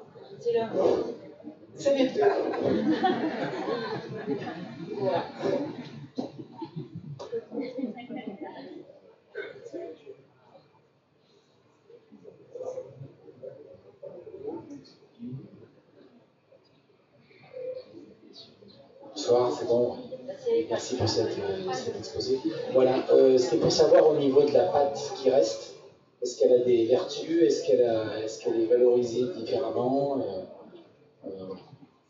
C'est les deux. Voilà. Bonsoir, c'est bon. Merci pour cet exposé. Voilà, c'était pour savoir au niveau de la pâte qui reste, est-ce qu'elle a des vertus, est-ce qu'elle est valorisée différemment,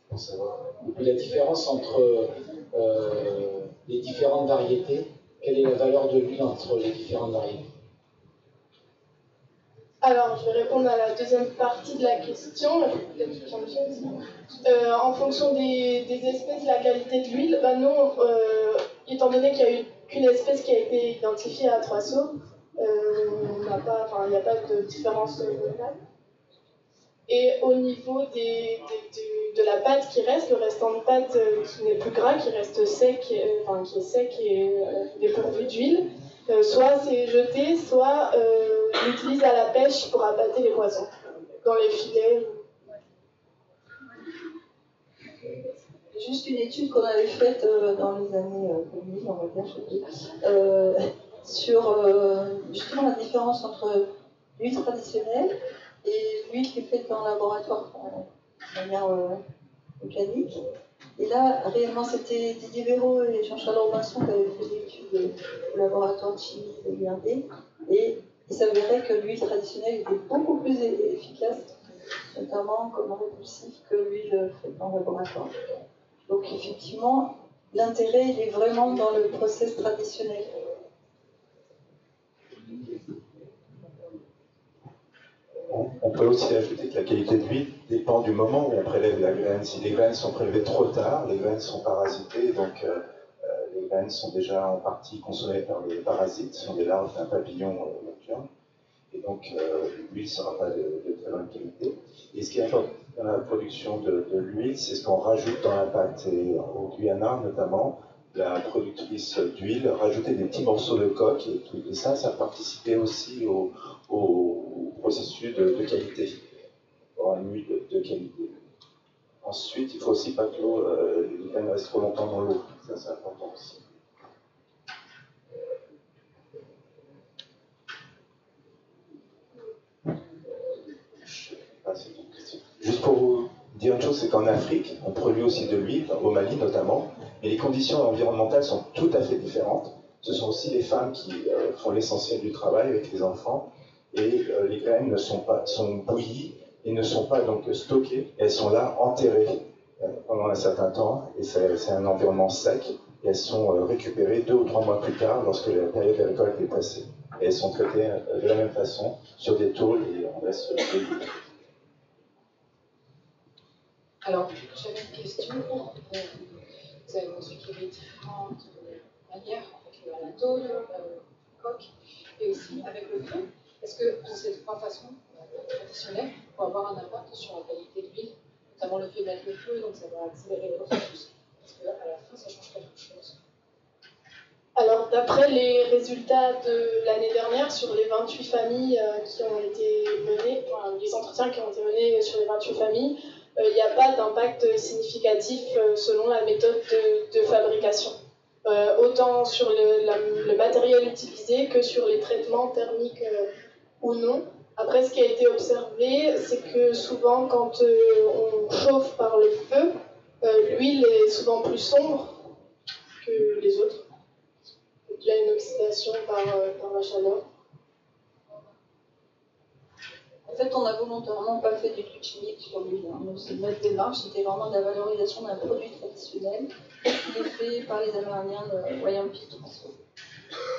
pour savoir. Et puis la différence entre les différentes variétés, quelle est la valeur de l'huile entre les différentes variétés? Alors, je vais répondre à la deuxième partie de la question. En fonction des espèces, la qualité de l'huile, non, étant donné qu'il n'y a eu qu'une espèce qui a été identifiée à Trois-Sceaux, il n'y a pas de différence locale. Et au niveau de la pâte qui reste, le restant de pâte qui n'est plus gras, qui reste sec, qui est sec et dépourvu d'huile, soit c'est jeté, soit on l'utilise à la pêche pour abattre les poissons dans les filets. Juste une étude qu'on avait faite dans les années 2000, on va dire, sur justement la différence entre l'huile traditionnelle et l'huile qui est faite dans le laboratoire de manière mécanique. Et là, réellement, c'était Didier Véraud et Jean-Charles Robinson qui avaient fait des études au laboratoire de chimie de l'IRD. Et il s'avérait que l'huile traditionnelle était beaucoup plus efficace, notamment comme répulsif, que l'huile faite dans le laboratoire. Donc effectivement, l'intérêt, il est vraiment dans le process traditionnel. On peut aussi ajouter que la qualité de l'huile dépend du moment où on prélève la graine. Si les graines sont prélevées trop tard, les graines sont parasitées, donc les graines sont déjà en partie consommées par les parasites, ce sont des larves d'un papillon nocturne, et donc l'huile ne sera pas de très bonne qualité. Et ce qui est important dans la production de l'huile, c'est ce qu'on rajoute dans la pâte. Et au Guyana, notamment, la productrice d'huile rajoutait des petits morceaux de coque, et ça participait aussi au processus de qualité, pour une huile de qualité. Ensuite, il ne faut aussi pas que l'eau reste trop longtemps dans l'eau, ça c'est important aussi. Juste pour vous dire une chose, c'est qu'en Afrique, on produit aussi de l'huile, au Mali notamment, mais les conditions environnementales sont tout à fait différentes. Ce sont aussi les femmes qui font l'essentiel du travail avec les enfants. et les graines sont bouillies et ne sont pas donc stockées, elles sont là enterrées pendant un certain temps, et c'est un environnement sec, et elles sont récupérées 2 ou 3 mois plus tard lorsque la période de récolte est passée. Et elles sont traitées de la même façon sur des tôles et on laisse les. Alors, j'avais une question. Vous avez montré qu'il y avait différentes manières, avec la tôle, le coq, et aussi avec le feu. Est-ce que ces 3 façons traditionnelles vont avoir un impact sur la qualité de l'huile, notamment le fait de mettre le feu, donc ça va accélérer le processus? Est-ce qu'à la fin, ça change quelque chose? Alors, d'après les résultats de l'année dernière sur les 28 familles qui ont été menées, enfin, les entretiens qui ont été menés sur les 28 familles, il n'y a pas d'impact significatif selon la méthode de fabrication. Autant sur le matériel utilisé que sur les traitements thermiques ou non. Après, ce qui a été observé, c'est que souvent, quand on chauffe par le feu, l'huile est souvent plus sombre que les autres. Il y a une oxydation par la chaleur. En fait, on n'a volontairement pas fait d'études chimiques sur l'huile. Notre démarche, c'était vraiment de la valorisation d'un produit traditionnel qui est fait par les Amérindiens de Wayampi Transfo.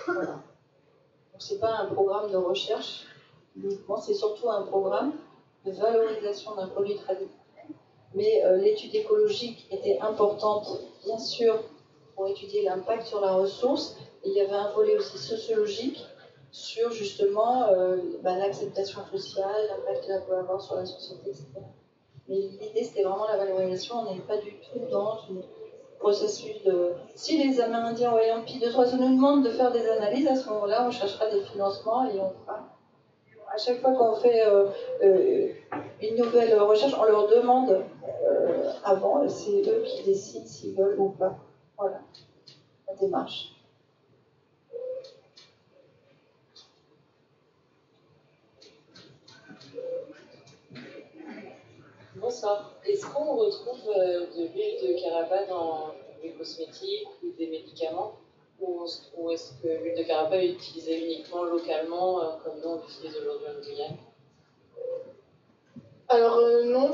Voilà. Donc, c'est pas un programme de recherche uniquement, c'est surtout un programme de valorisation d'un produit traditionnel. Mais l'étude écologique était importante, bien sûr, pour étudier l'impact sur la ressource. Et il y avait un volet aussi sociologique sur justement l'acceptation sociale, l'impact que ça peut avoir sur la société, etc. Mais l'idée, c'était vraiment la valorisation. On n'est pas du tout dans un processus de... Si les Amérindiens Wayampi de Trois nous demandent de faire des analyses, à ce moment-là, on cherchera des financements et on fera. À chaque fois qu'on fait une nouvelle recherche, on leur demande avant, c'est eux qui décident s'ils veulent ou pas. Voilà, la démarche. Bonsoir. Est-ce qu'on retrouve de l'huile de carapa dans des cosmétiques ou des médicaments, ou est-ce que l'huile de carapa est utilisée uniquement localement comme nous on l'utilise aujourd'hui en Guyane? Alors non,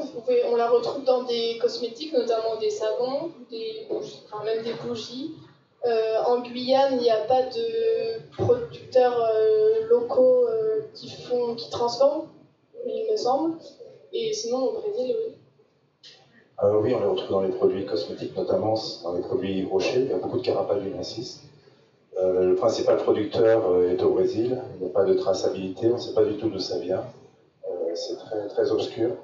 on la retrouve dans des cosmétiques, notamment des savons, des bougies, enfin même des bougies. En Guyane, il n'y a pas de producteurs locaux qui transforment, il me semble. Et sinon, au Brésil, oui. Oui, on les retrouve dans les produits cosmétiques, notamment dans les produits rochers. Il y a beaucoup de carapa d'huile 6. Le principal producteur est au Brésil. Il n'y a pas de traçabilité, on ne sait pas du tout d'où ça vient. C'est très, très obscur.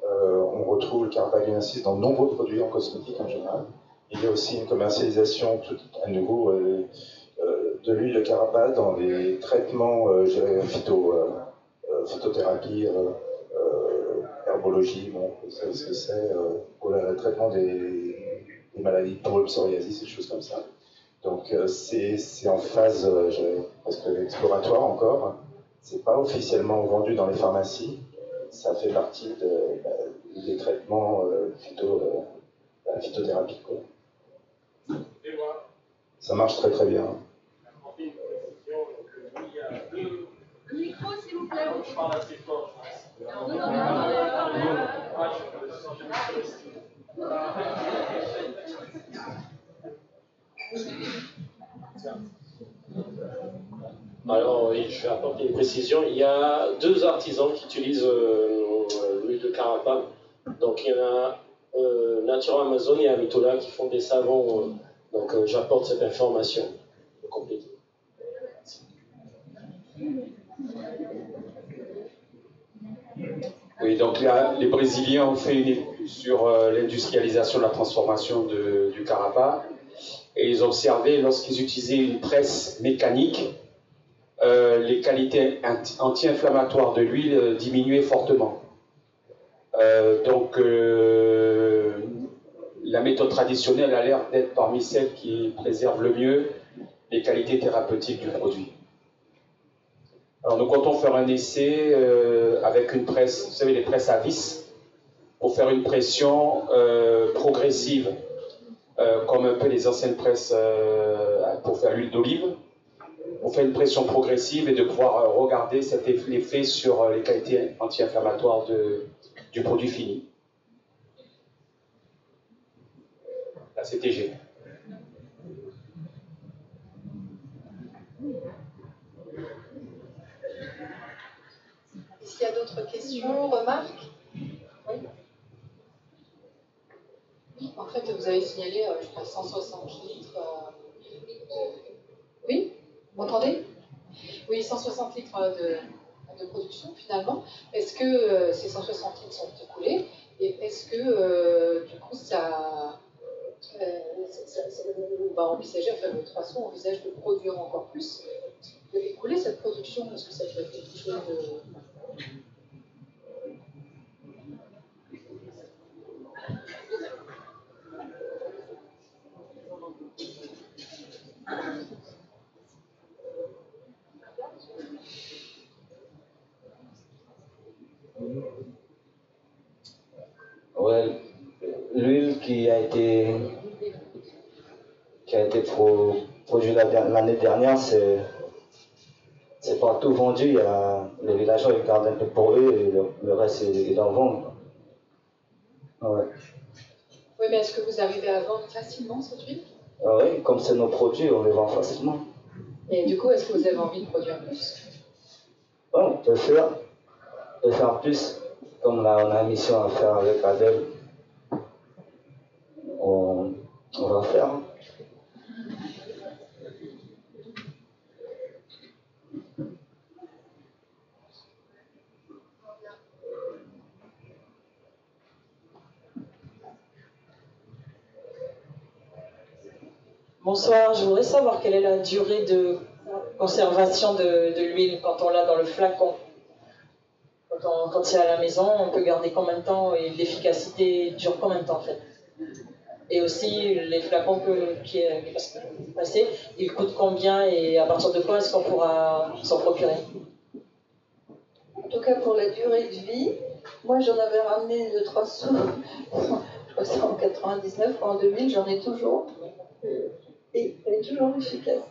On retrouve le carapa d'huile 6 dans de nombreux produits en cosmétique en général. Il y a aussi une commercialisation à nouveau de l'huile de carapa dans les traitements phytothérapie, herbologie, bon, vous savez ce que c'est, pour le traitement des maladies de peau, psoriasis, des choses comme ça. Donc c'est en phase presque exploratoire encore. C'est pas officiellement vendu dans les pharmacies. Ça fait partie des traitements phytothérapie, quoi. Ça marche très très bien. Le micro, s'il vous plaît. Je parle assez fort. Alors oui, je vais apporter une précision. Il y a 2 artisans qui utilisent l'huile de carapa. Donc il y en a Natura Amazon et Amitola qui font des savons. Donc j'apporte cette information pour compléter. Oui, donc là, les Brésiliens ont fait une étude sur l'industrialisation de la transformation du carapa et ils ont observé, lorsqu'ils utilisaient une presse mécanique, les qualités anti-inflammatoires de l'huile diminuaient fortement. Donc la méthode traditionnelle a l'air d'être parmi celles qui préservent le mieux les qualités thérapeutiques du produit. Alors nous comptons faire un essai avec une presse, vous savez les presses à vis, pour faire une pression progressive, comme un peu les anciennes presses pour faire l'huile d'olive. on fait une pression progressive et de pouvoir regarder l'effet sur les qualités anti-inflammatoires du produit fini. La CTG. Est-ce qu'il y a d'autres questions, remarques? Oui. En fait, vous avez signalé, je crois, 160 litres. Oui, vous m'entendez? Oui, 160 litres de production finalement. Est-ce que ces 160 litres sont écoulés? Et est-ce que du coup ça on va envisager, enfin le Traçon envisage de produire encore plus, de écouler cette production? Est-ce que ça peut être quelque chose de... Ouais, l'huile qui a été produite l'année dernière, c'est pas tout vendu. Il y a, les villageois ils gardent un peu pour eux et le reste ils en vendent. Ouais. Oui, mais est-ce que vous arrivez à vendre facilement cette huile? Oui, comme c'est nos produits, on les vend facilement. Et du coup, est-ce que vous avez envie de produire plus? Ouais, on peut faire plus. Comme là, on a une mission à faire avec Adèle, on va faire. Bonsoir, je voudrais savoir quelle est la durée de conservation de l'huile quand on l'a dans le flacon. Quand c'est à la maison, on peut garder combien de temps et l'efficacité dure combien de temps en fait? Et aussi les flacons qui est passé, ils coûtent combien et à partir de quoi est-ce qu'on pourra s'en procurer? En tout cas pour la durée de vie, moi j'en avais ramené de 3 sous, je crois que c'est en 99 ou en 2000, j'en ai toujours. Et elle est toujours efficace.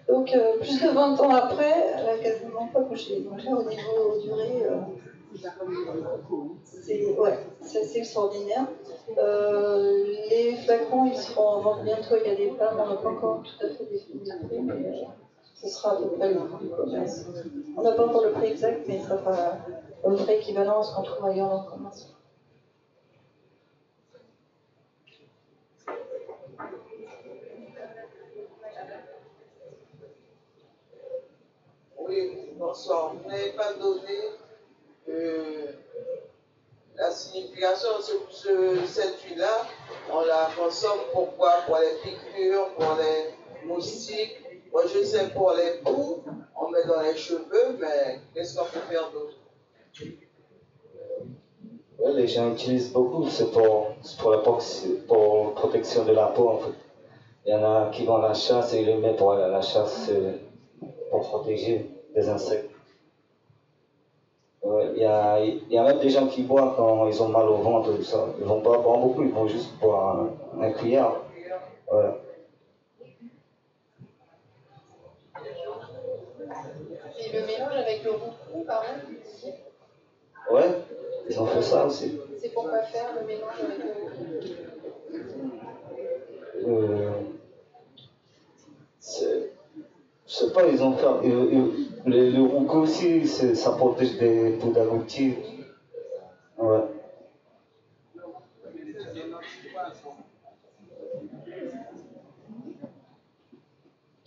Donc plus de 20 ans après, elle a quasiment pas bougé. Donc là au niveau durée, c'est assez extraordinaire. Les flacons ils seront en vente bientôt, il y a des pannes, on n'a pas encore tout à fait défini le prix, mais ce sera à peu près le prix du commerce. On n'a pas encore le prix exact, mais ça fera le vrai équivalent à ce qu'on trouve ailleurs dans le commerce. Oui, bonsoir. Vous n'avez pas donné la signification de cette huile-là. On la consomme pourquoi? Pour les piqûres, pour les moustiques. Moi, je sais pour les poux, on met dans les cheveux, mais qu'est-ce qu'on peut faire d'autre? Ouais, les gens utilisent beaucoup, c'est pour la protection de la peau en fait. Il y en a qui vont à la chasse et ils les mettent pour aller à la chasse pour protéger des insectes. Ouais, il y a même des gens qui boivent quand ils ont mal au ventre, tout ça. Ils vont pas boire beaucoup, ils vont juste boire un cuillère. Ouais. Et le mélange avec le roucou, par exemple? Ouais, ils ont fait ça aussi. C'est pour quoi faire le mélange avec le roucou? Je sais pas, ils ont fait. Le roucou aussi, ça protège des poux d'agoutis. Ouais.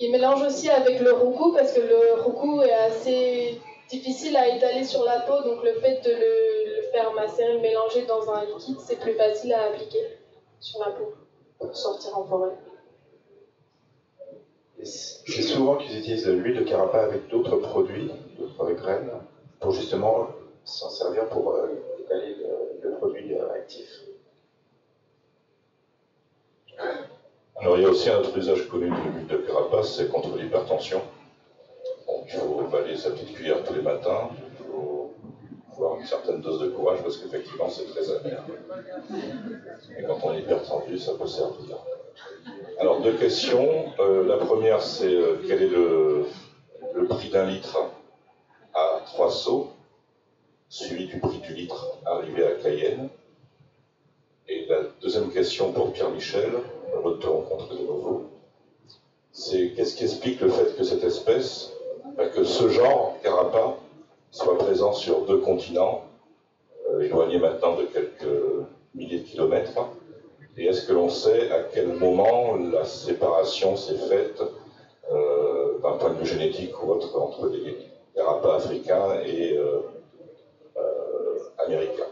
Il mélange aussi avec le roucou parce que le roucou est assez difficile à étaler sur la peau, donc le fait de le faire macérer, le mélanger dans un liquide, c'est plus facile à appliquer sur la peau pour sortir en forêt. C'est souvent qu'ils utilisent de l'huile de carapa avec d'autres produits, d'autres graines, pour justement s'en servir pour étaler le produit actif. Alors il y a aussi un autre usage connu de l'huile de carapace, c'est contre l'hypertension. Donc il faut avaler sa petite cuillère tous les matins, il faut avoir une certaine dose de courage parce qu'effectivement c'est très amer. Et quand on est hypertendu, ça peut servir. Alors deux questions. La première c'est quel est prix d'un litre à 3 seaux, suivi du prix du litre arrivé à Cayenne. Et la deuxième question pour Pierre-Michel, heureux de te rencontrer de nouveau, c'est qu'est-ce qui explique le fait que cette espèce, que ce genre, Carapa, soit présent sur 2 continents, éloignés maintenant de quelques milliers de kilomètres, et est-ce que l'on sait à quel moment la séparation s'est faite, d'un point de vue génétique ou autre, entre les Carapa africains et américains?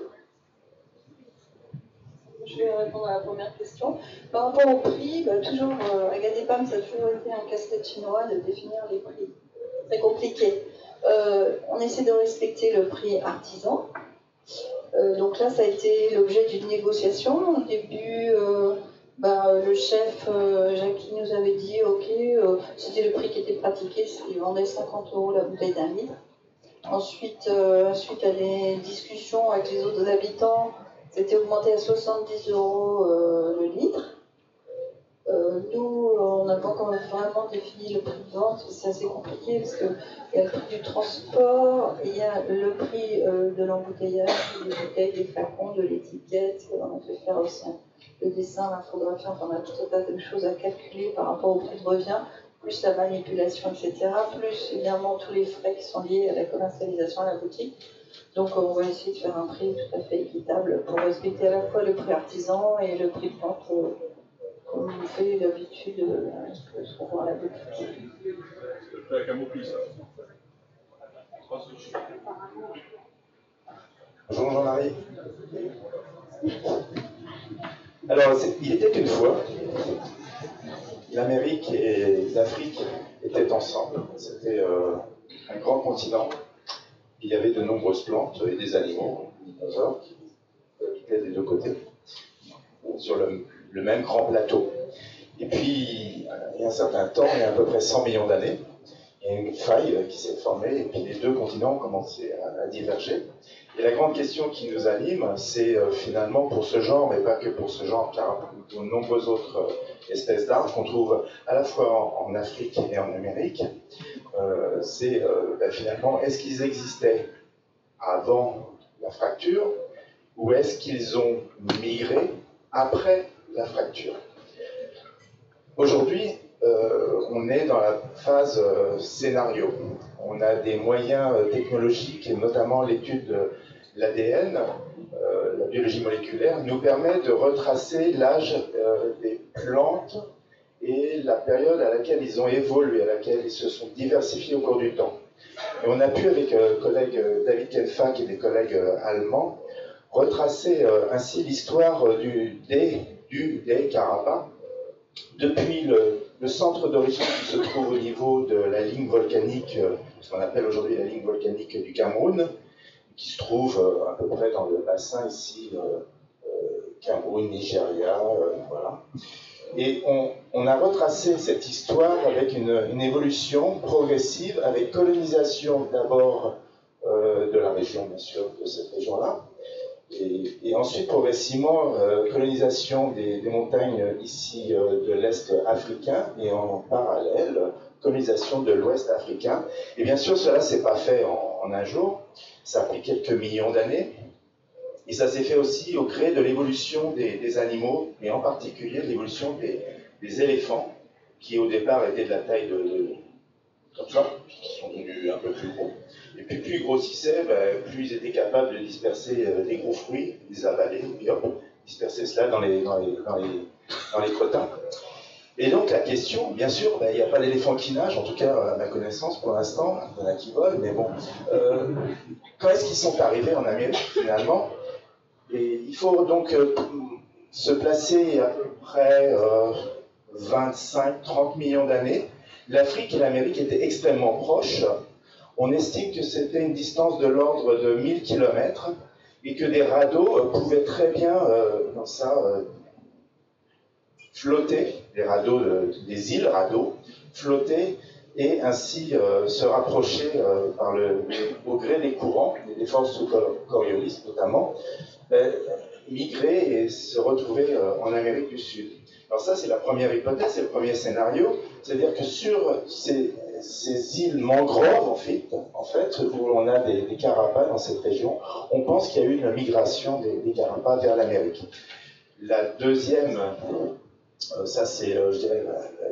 Je vais répondre à la première question. Par rapport au prix, toujours, à Gadepam, ça a toujours été un casse-tête chinois de définir les prix. C'est compliqué. On essaie de respecter le prix artisan. Donc là, ça a été l'objet d'une négociation. Au début, le chef Jackie nous avait dit ok, c'était le prix qui était pratiqué, il vendait 50 € la bouteille d'un litre. Ensuite, suite à des discussions avec les autres habitants, c'était augmenté à 70 € le litre. Nous, on n'a pas encore vraiment défini le prix de vente, c'est assez compliqué parce qu'il y a le prix du transport, il y a le prix de l'embouteillage, des bouteilles, des flacons, de l'étiquette. On a fait faire aussi le dessin, l'infographie, enfin on a tout un tas de choses à calculer par rapport au prix de revient, plus la manipulation, etc., plus évidemment tous les frais qui sont liés à la commercialisation à la boutique. Donc on va essayer de faire un prix tout à fait équitable pour respecter à la fois le prix artisan et le prix de vente comme on fait d'habitude ce qu'on voit à la boutique. Avec un mot plus. Bonjour Jean-Marie. Alors, il était une fois, l'Amérique et l'Afrique étaient ensemble. C'était un grand continent. Il y avait de nombreuses plantes et des animaux, des dinosaures, qui habitaient des deux côtés, sur le même grand plateau. Et puis, il y a un certain temps, il y a à peu près 100 millions d'années, il y a une faille qui s'est formée, et puis les deux continents ont commencé à diverger. Et la grande question qui nous anime, c'est finalement pour ce genre, mais pas que pour ce genre, car pour de nombreuses autres espèces d'arbres qu'on trouve à la fois en Afrique et en Amérique, c'est finalement, est-ce qu'ils existaient avant la fracture, ou est-ce qu'ils ont migré après la fracture? Aujourd'hui, on est dans la phase scénario. On a des moyens technologiques, et notamment l'étude de l'ADN, la biologie moléculaire, nous permet de retracer l'âge des plantes et la période à laquelle ils ont évolué, à laquelle ils se sont diversifiés au cours du temps. Et on a pu, avec collègue David Kenfak et des collègues allemands, retracer ainsi l'histoire des Carapa, depuis le centre d'origine qui se trouve au niveau de la ligne volcanique, ce qu'on appelle aujourd'hui la ligne volcanique du Cameroun, qui se trouve à peu près dans le bassin ici, Cameroun, Nigeria, voilà. Et on a retracé cette histoire avec une évolution progressive, avec colonisation d'abord de la région, bien sûr, de cette région-là, et ensuite progressivement colonisation des montagnes ici de l'Est africain, et en parallèle colonisation de l'Ouest africain. Et bien sûr, cela ne s'est pas fait en un jour, ça a pris quelques millions d'années, et ça s'est fait aussi au gré de l'évolution des animaux, et en particulier de l'évolution des éléphants, qui au départ étaient de la taille comme ça, qui sont devenus un peu plus gros. Et puis plus ils grossissaient, plus ils étaient capables de disperser des gros fruits, les avaler, puis hop, disperser cela dans les crottins. Et donc la question, bien sûr, il n'y a pas d'éléphant qui nage, en tout cas à ma connaissance pour l'instant, il y en a qui volent, mais bon, quand est-ce qu'ils sont arrivés en Amérique finalement? Et il faut donc se placer à peu près 25-30 millions d'années. L'Afrique et l'Amérique étaient extrêmement proches. On estime que c'était une distance de l'ordre de 1000 km et que des radeaux pouvaient très bien, comme ça, flotter, des radeaux, des îles radeaux, flotter et ainsi se rapprocher au gré des courants, des forces coriolistes notamment, migrer et se retrouver en Amérique du Sud. Alors ça, c'est la première hypothèse, c'est le premier scénario, c'est-à-dire que sur ces îles mangroves, en fait, où on a des carapas dans cette région, on pense qu'il y a eu une migration des carapas vers l'Amérique. La deuxième, ça c'est, je dirais,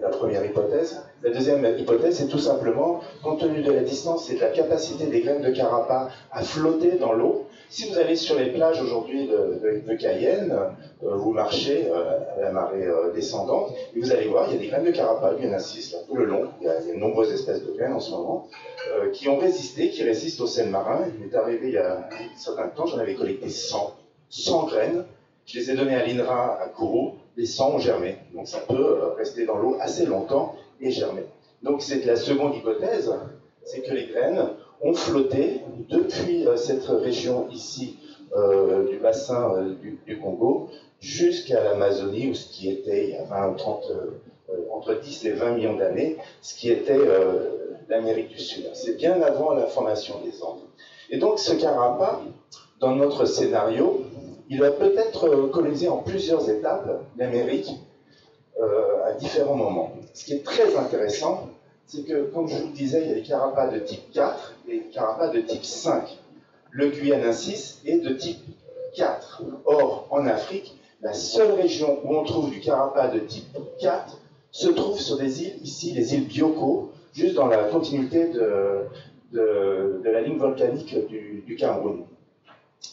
la première hypothèse. La deuxième hypothèse, c'est tout simplement, compte tenu de la distance et de la capacité des graines de carapas à flotter dans l'eau, si vous allez sur les plages aujourd'hui de Cayenne, vous marchez à la marée descendante, et vous allez voir, il y a des graines de carapas, guianacis, là, tout le long. Il y a de nombreuses espèces de graines en ce moment, qui ont résisté, qui résistent au sel marin. Il m'est arrivé il y a un certain temps, j'en avais collecté 100 graines. Je les ai données à l'INRA à Kourou, les 100 ont germé. Donc ça peut rester dans l'eau assez longtemps et germer. Donc c'est la seconde hypothèse, c'est que les graines ont flotté depuis cette région ici du bassin du Congo jusqu'à l'Amazonie, où ce qui était il y a 20 ou 30, entre 10 et 20 millions d'années, ce qui était l'Amérique du Sud. C'est bien avant la formation des Andes. Et donc ce carapa, dans notre scénario, il va peut-être coloniser en plusieurs étapes l'Amérique à différents moments. Ce qui est très intéressant, c'est que, comme je vous le disais, il y a des carapas de type 4 et des carapas de type 5. Le guianacis est de type 4. Or, en Afrique, la seule région où on trouve du carapa de type 4 se trouve sur des îles, ici, les îles Bioko, juste dans la continuité de la ligne volcanique du Cameroun.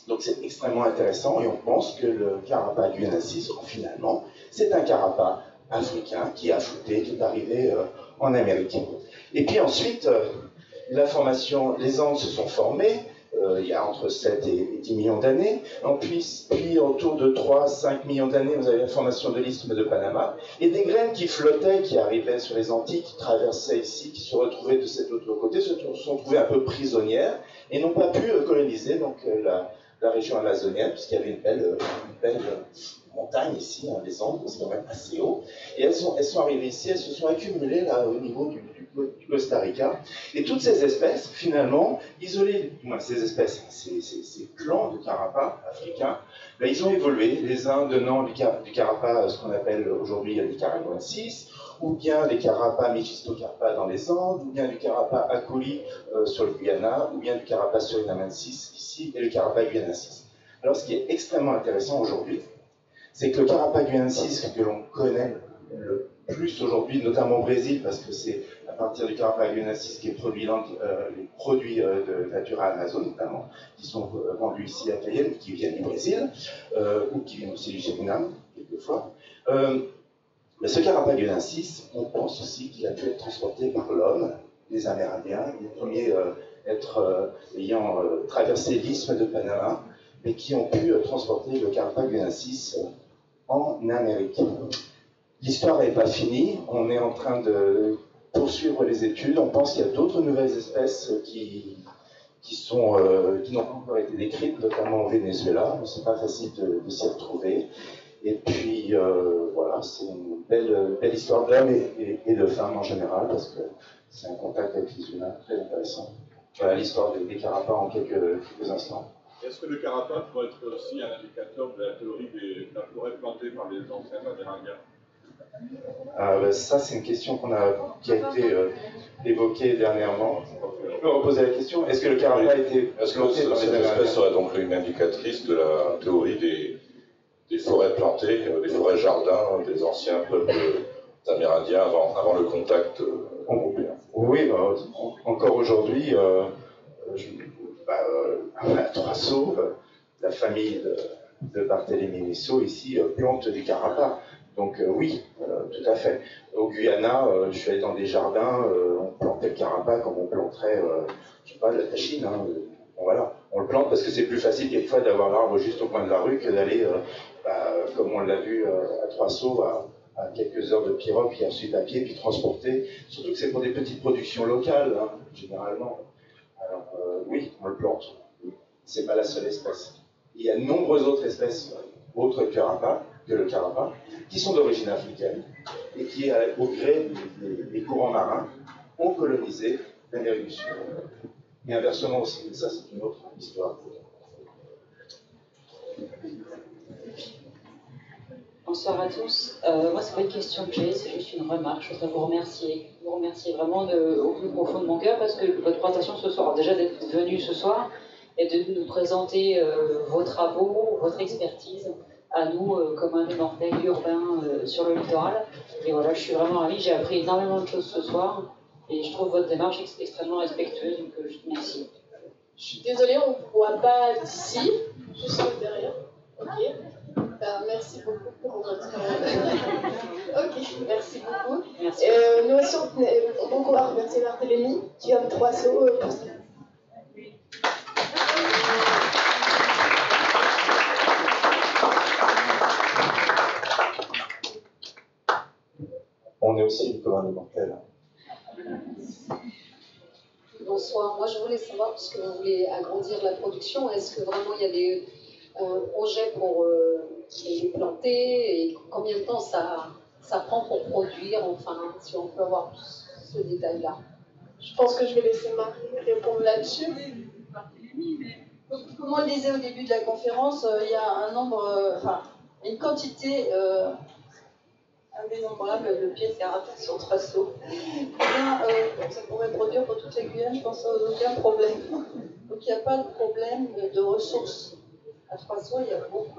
Donc c'est extrêmement intéressant et on pense que le carapa guianacis, finalement, c'est un carapa africain qui a flotté, qui est arrivé en Amérique. Et puis ensuite, les Andes se sont formées, il y a entre 7 et 10 millions d'années. Puis autour de 3-5 millions d'années, vous avez la formation de l'isthme de Panama, et des graines qui flottaient, qui arrivaient sur les Antilles, qui traversaient ici, qui se retrouvaient de cet autre côté, se sont trouvées un peu prisonnières, et n'ont pas pu coloniser donc, la région amazonienne, puisqu'il y avait une belle montagne ici, hein, les Andes, c'est quand même assez haut. Et elles sont arrivées ici, elles se sont accumulées là au niveau du Costa Rica. Et toutes ces espèces, finalement, isolées, ces espèces, ces clans de carapas africains, ben, ils ont évolué, les uns donnant du carapa, ce qu'on appelle aujourd'hui des caraguensis, ou bien des carapas mechistocarpa dans les Andes, ou bien du carapa acoli sur le Guyana, ou bien du carapa surinamensis ici, et le carapa guianacis. Alors ce qui est extrêmement intéressant aujourd'hui, c'est que le carapa guianacis que l'on connaît le plus aujourd'hui, notamment au Brésil, parce que c'est à partir du carapa guianacis qui est produit les produits de Natura Amazon notamment, qui sont vendus ici à Cayenne, qui viennent du Brésil, ou qui viennent aussi du Suriname, quelquefois. Mais ce carapa guianacis, on pense aussi qu'il a pu être transporté par l'homme, les Amérindiens, les premiers ayant traversé l'isthme de Panama, mais qui ont pu transporter le carapa guianacis en Amérique. L'histoire n'est pas finie, on est en train de poursuivre les études, on pense qu'il y a d'autres nouvelles espèces qui n'ont pas encore été décrites, notamment au Venezuela, mais c'est pas facile de s'y retrouver. Et puis voilà, c'est une belle histoire de l'homme et de femme en général, parce que c'est un contact avec les humains très intéressant. Voilà l'histoire des carapas en quelques instants. Est-ce que le carapa pourrait être aussi un indicateur de la théorie de la forêt plantée par les anciens Amérindiens? Ça, c'est une question qui a été évoquée dernièrement. Je peux reposer la question. Est-ce que le carapa a été planté par les cette Amérindiens? espèce serait donc une indicatrice de la théorie des forêts plantées, des forêts jardins des anciens peuples amérindiens avant le contact européen? Oui, encore aujourd'hui, à Trois-Sauts, la famille de Barthélemy Misso ici plante des carapas. Donc oui, tout à fait. Au Guyana, je suis allé dans des jardins, on plantait le carapa comme on planterait, je sais pas, de la tachine. Hein, voilà, on le plante parce que c'est plus facile quelquefois d'avoir l'arbre juste au coin de la rue que d'aller, comme on l'a vu à Trois-Sauts, à quelques heures de pirogue, puis ensuite à pied, puis transporter. Surtout que c'est pour des petites productions locales, hein, généralement. Alors oui, on le plante. C'est pas la seule espèce. Il y a de nombreuses autres espèces, autres que le carapa, qui sont d'origine africaine et qui, au gré des courants marins, ont colonisé l'Amérique du Sud. Et inversement aussi, mais ça c'est une autre histoire. Bonsoir à tous. Moi, c'est pas une question que j'ai, c'est juste une remarque. Je voudrais vous remercier vraiment au plus profond de mon cœur parce que votre présentation ce soir, déjà d'être venu ce soir et de nous présenter vos travaux, votre expertise à nous comme un des mortels urbains sur le littoral. Et voilà, je suis vraiment ravie. J'ai appris énormément de choses ce soir et je trouve votre démarche extrêmement respectueuse. Donc, je vous remercie. Je suis désolée, on ne voit pas d'ici, juste derrière. Ok. Merci beaucoup pour votre. Ok, merci beaucoup. Merci. Nous aussi, on tenait beaucoup à remercier Barthélémy qui vient de 3 sauts pour ça. On est aussi une commune mortelle. Bonsoir. Moi, je voulais savoir, puisque vous voulez agrandir la production, est-ce que vraiment il y a des projets pour les planter et combien de temps ça prend pour produire, enfin, si on peut avoir ce détail-là. Je pense que je vais laisser Marie répondre là-dessus. Comme on le disait au début de la conférence, il y a un nombre, une quantité indénombrable de pieds de carapate sur 3 sauts. Ça pourrait produire pour toute la Guyane, je pense, sans aucun problème. Donc il n'y a pas de problème de ressources. À 3 sauts, il y a beaucoup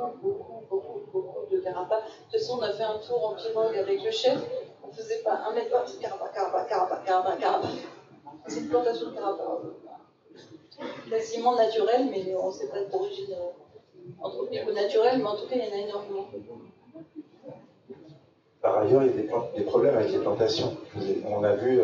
de carapats. De toute façon, on a fait un tour en pirogue avec le chef. On ne faisait pas 1 mètre par carapa. C'est une plantation de carapa. Quasiment naturelle, mais on ne sait pas d'origine anthropique ou naturelle, mais en tout cas, il y en a énormément. Par ailleurs, il y a des problèmes avec les plantations. On a vu,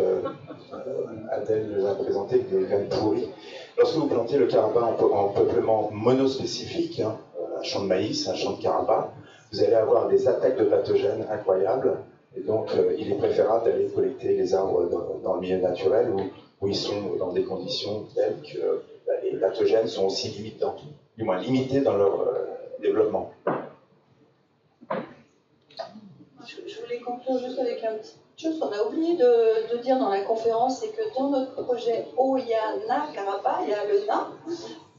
Adèle l'a présenté, avec des graines pourries. Lorsque vous plantez le carapa en peuplement monospécifique, un champ de maïs, un champ de carapa, vous allez avoir des attaques de pathogènes incroyables. Et donc, il est préférable d'aller collecter les arbres dans le milieu naturel où ils sont dans des conditions telles que les pathogènes sont aussi limitants, du moins limités dans leur développement. Je voulais conclure juste avec une petite chose qu'on a oublié de dire dans la conférence, c'est que dans notre projet Oyana Carapa, il y a le Na.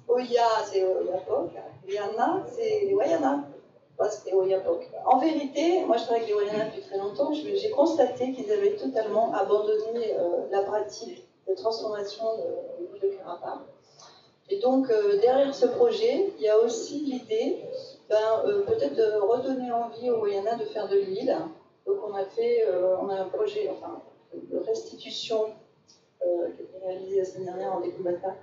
Oya, c'est Oyapok. Yana, c'est Wayana. C'est Oyapok. En vérité, moi je travaille avec les Wayana depuis très longtemps, j'ai constaté qu'ils avaient totalement abandonné la pratique de transformation de Carapa. Et donc, derrière ce projet, il y a aussi l'idée peut-être de redonner envie aux Wayana de faire de l'huile. Donc, on a un projet de restitution qui a été réalisé la semaine dernière en Découbata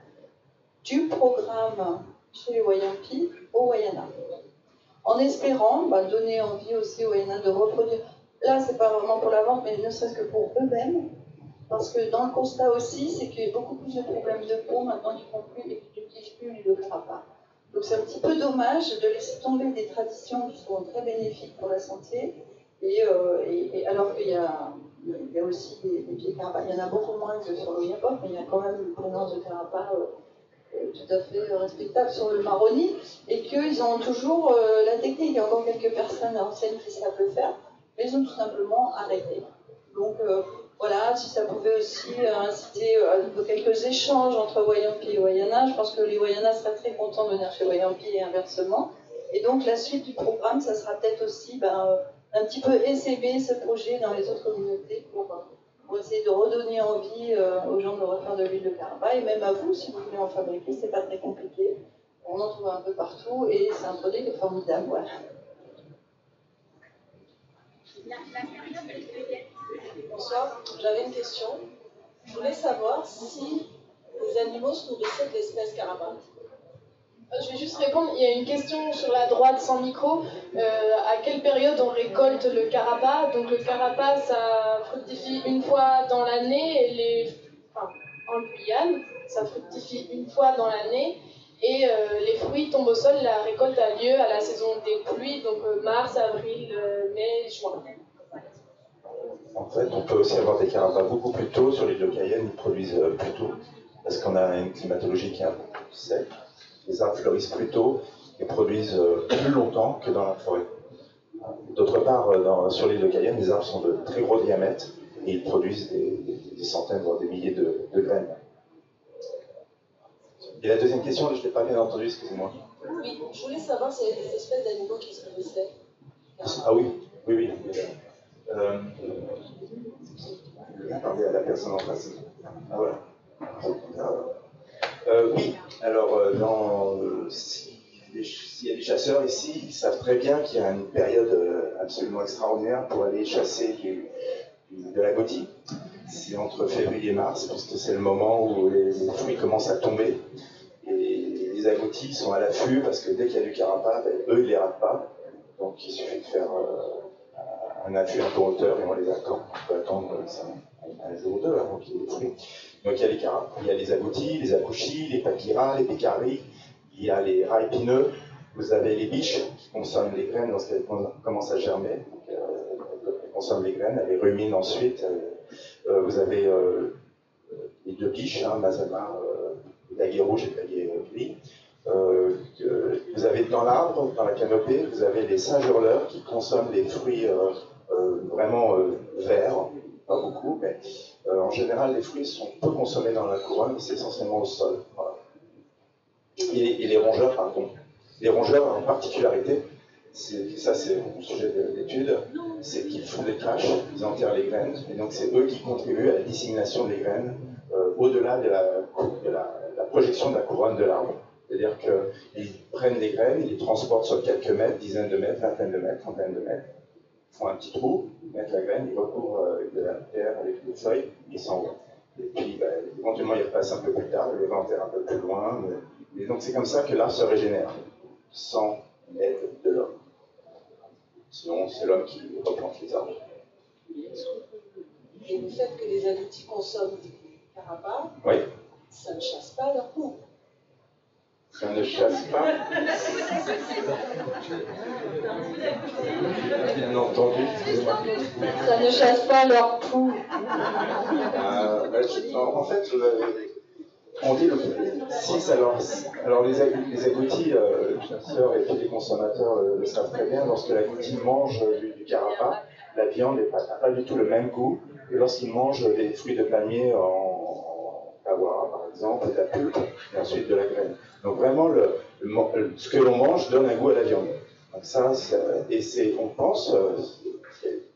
du programme chez les Wayampi aux Wayana. En espérant donner envie aussi aux Wayana de reproduire. Là, c'est pas vraiment pour la vente, mais ne serait-ce que pour eux-mêmes. Parce que dans le constat aussi, c'est qu'il y a beaucoup plus de problèmes de peau maintenant qu'ils font plus et qu'ils n'utilisent plus l'huile de carapa. Donc c'est un petit peu dommage de laisser tomber des traditions qui sont très bénéfiques pour la santé, et alors qu'il y a aussi des pieds de carapa. Il y en a beaucoup moins que sur le Oyapok, mais il y a quand même une présence de carapa tout à fait respectable sur le Maroni, et qu'ils ont toujours la technique. Il y a encore quelques personnes anciennes qui savent le faire, mais ils ont tout simplement arrêté. Donc voilà, si ça pouvait aussi inciter quelques échanges entre Wayampi et Wayana, je pense que les Wayana seraient très contents de venir chez Wayampi et inversement. Et donc la suite du programme, ça sera peut-être aussi un petit peu essaimer ce projet dans les autres communautés pour essayer de redonner envie aux gens de refaire de l'huile de carapa, et même à vous, si vous voulez en fabriquer, c'est pas très compliqué. On en trouve un peu partout et c'est un produit qui est formidable. Voilà. Bonsoir, j'avais une question. Je voulais savoir si les animaux se nourrissaient de l'espèce carapa. Je vais juste répondre, il y a une question sur la droite sans micro. À quelle période on récolte le carapa? Donc le carapa, ça fructifie une fois dans l'année, en Guyane, ça fructifie une fois dans l'année, et les fruits tombent au sol. La récolte a lieu à la saison des pluies, donc mars, avril, mai, juin. En fait, on peut aussi avoir des carapas beaucoup plus tôt. Sur l'île de Cayenne, ils produisent plus tôt, parce qu'on a une climatologie qui est un peu plus sec. Les arbres fleurissent plus tôt et produisent plus longtemps que dans la forêt. D'autre part, sur l'île de Cayenne, les arbres sont de très gros diamètre et ils produisent des centaines, voire des milliers de graines. Et la deuxième question, je ne l'ai pas bien entendue, excusez-moi. Oui, je voulais savoir s'il y avait des espèces d'animaux qui se nourrissaient. Ah oui, oui, oui. Attendez à la personne en face. Ah voilà. Oui, alors s'il y a des chasseurs ici, ils savent très bien qu'il y a une période absolument extraordinaire pour aller chasser de l'agouti. C'est entre février et mars, puisque c'est le moment où les fruits commencent à tomber. Et les agoutis sont à l'affût, parce que dès qu'il y a du carapas, eux, ils ne les ratent pas. Donc il suffit de faire un affût un peu en hauteur et on les attend. On peut attendre un jour ou deux avant qu'il y ait des fruits. Donc il y a les carapes, il y a les agoutis, les akouchis, les papiras, les pécaris, il y a les rats épineux, vous avez les biches qui consomment les graines lorsqu'elles commencent à germer. Elles consomment les graines, elles les ruminent ensuite. Vous avez les deux biches, Mazama, daguet rouge et daguet gris. Vous avez dans l'arbre, dans la canopée, vous avez les singes hurleurs qui consomment les fruits vraiment verts, pas beaucoup, mais en général les fruits sont peu consommés dans la couronne, mais c'est essentiellement au sol. Voilà. Et les rongeurs, pardon. Les rongeurs en particularité, ça c'est mon sujet d'étude, c'est qu'ils font des caches, ils enterrent les graines, et donc c'est eux qui contribuent à la dissémination des graines au-delà de la projection de la couronne de l'arbre. C'est-à-dire qu'ils prennent les graines, ils les transportent sur quelques mètres, dizaines de mètres, vingtaines de mètres, trentaines de mètres, font un petit trou, mettent la graine, ils recouvrent de la terre avec des feuilles, ils s'en vont. Et puis éventuellement ils repassent un peu plus tard, ils les enterrent un peu plus loin. Et donc c'est comme ça que l'arbre se régénère, sans l'aide de l'homme. Sinon c'est l'homme qui replante les arbres. Et le fait que les agoutis consomment des carapas, oui. Ça ne chasse pas leur peau. Ça ne chasse pas. Bien entendu, excusez-moi. Ça ne chasse pas leur poux. En fait, on dit le 6 alors les agoutis, les chasseurs et puis les consommateurs le savent très bien, lorsque l'agouti mange du carapas, la viande n'a pas du tout le même goût que lorsqu'il mange des fruits de palmier en kawa, par exemple, de la pulpe, et ensuite de la graine. Donc vraiment, ce que l'on mange donne un goût à la viande. Donc ça, on pense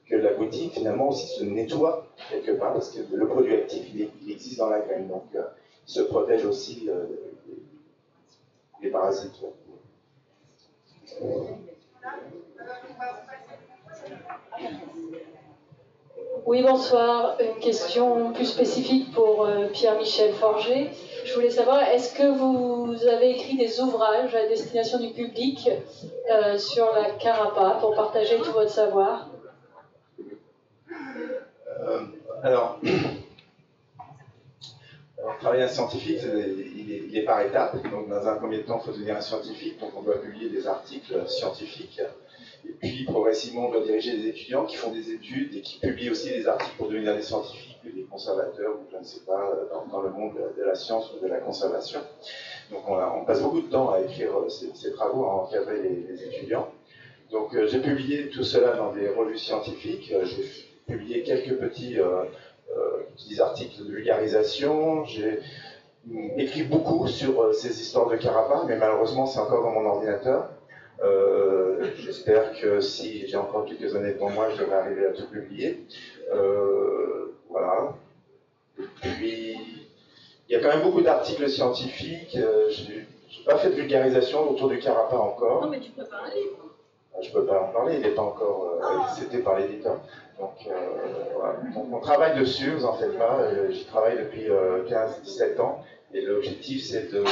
que l'agouti, finalement, aussi se nettoie quelque part, parce que le produit actif, il existe dans la graine. Donc il se protège aussi des parasites. Oui, bonsoir. Une question plus spécifique pour Pierre-Michel Forger. Je voulais savoir, est-ce que vous avez écrit des ouvrages à destination du public sur la carapace pour partager tout votre savoir? Alors, travailler un scientifique, il est par étapes. Donc, dans un premier temps, il faut devenir un scientifique. Donc, on doit publier des articles scientifiques. Et puis, progressivement, on doit diriger des étudiants qui font des études et qui publient aussi des articles pour devenir des scientifiques, des conservateurs, ou je ne sais pas, dans le monde de la science ou de la conservation. Donc, on passe beaucoup de temps à écrire ces travaux, à encadrer les étudiants. Donc, j'ai publié tout cela dans des revues scientifiques. J'ai publié quelques petits articles de vulgarisation. J'ai écrit beaucoup sur ces histoires de carapace, mais malheureusement, c'est encore dans mon ordinateur. J'espère que si j'ai encore quelques années devant moi, je devrais arriver à tout publier. Voilà. Et puis, il y a quand même beaucoup d'articles scientifiques. Je n'ai pas fait de vulgarisation autour du carapace encore. Non, mais tu prépares un livre. Je ne peux pas en parler, il n'est pas encore accepté par l'éditeur. Donc, voilà. Donc, on travaille dessus, vous en faites pas. J'y travaille depuis 15-17 ans. Et l'objectif, c'est pour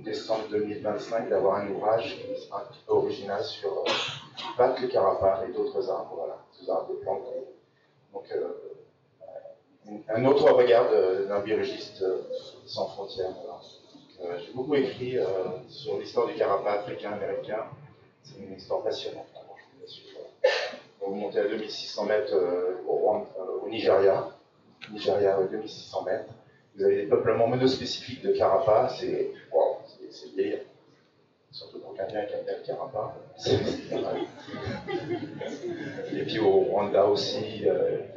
décembre 2025 d'avoir un ouvrage qui sera un petit peu original sur pas que le carapace et d'autres arbres, voilà, des arbres de plantes. Donc, un autre regard d'un biologiste sans frontières. Voilà. J'ai beaucoup écrit sur l'histoire du carapace africain-américain. C'est une histoire passionnante. Vous montez à 2600 mètres au Nigeria. Nigeria, 2600 mètres. Vous avez des peuplements monospécifiques de carapace, c'est le délire. Surtout pour quelqu'un qui aime bien le carapace. Et puis au Rwanda aussi,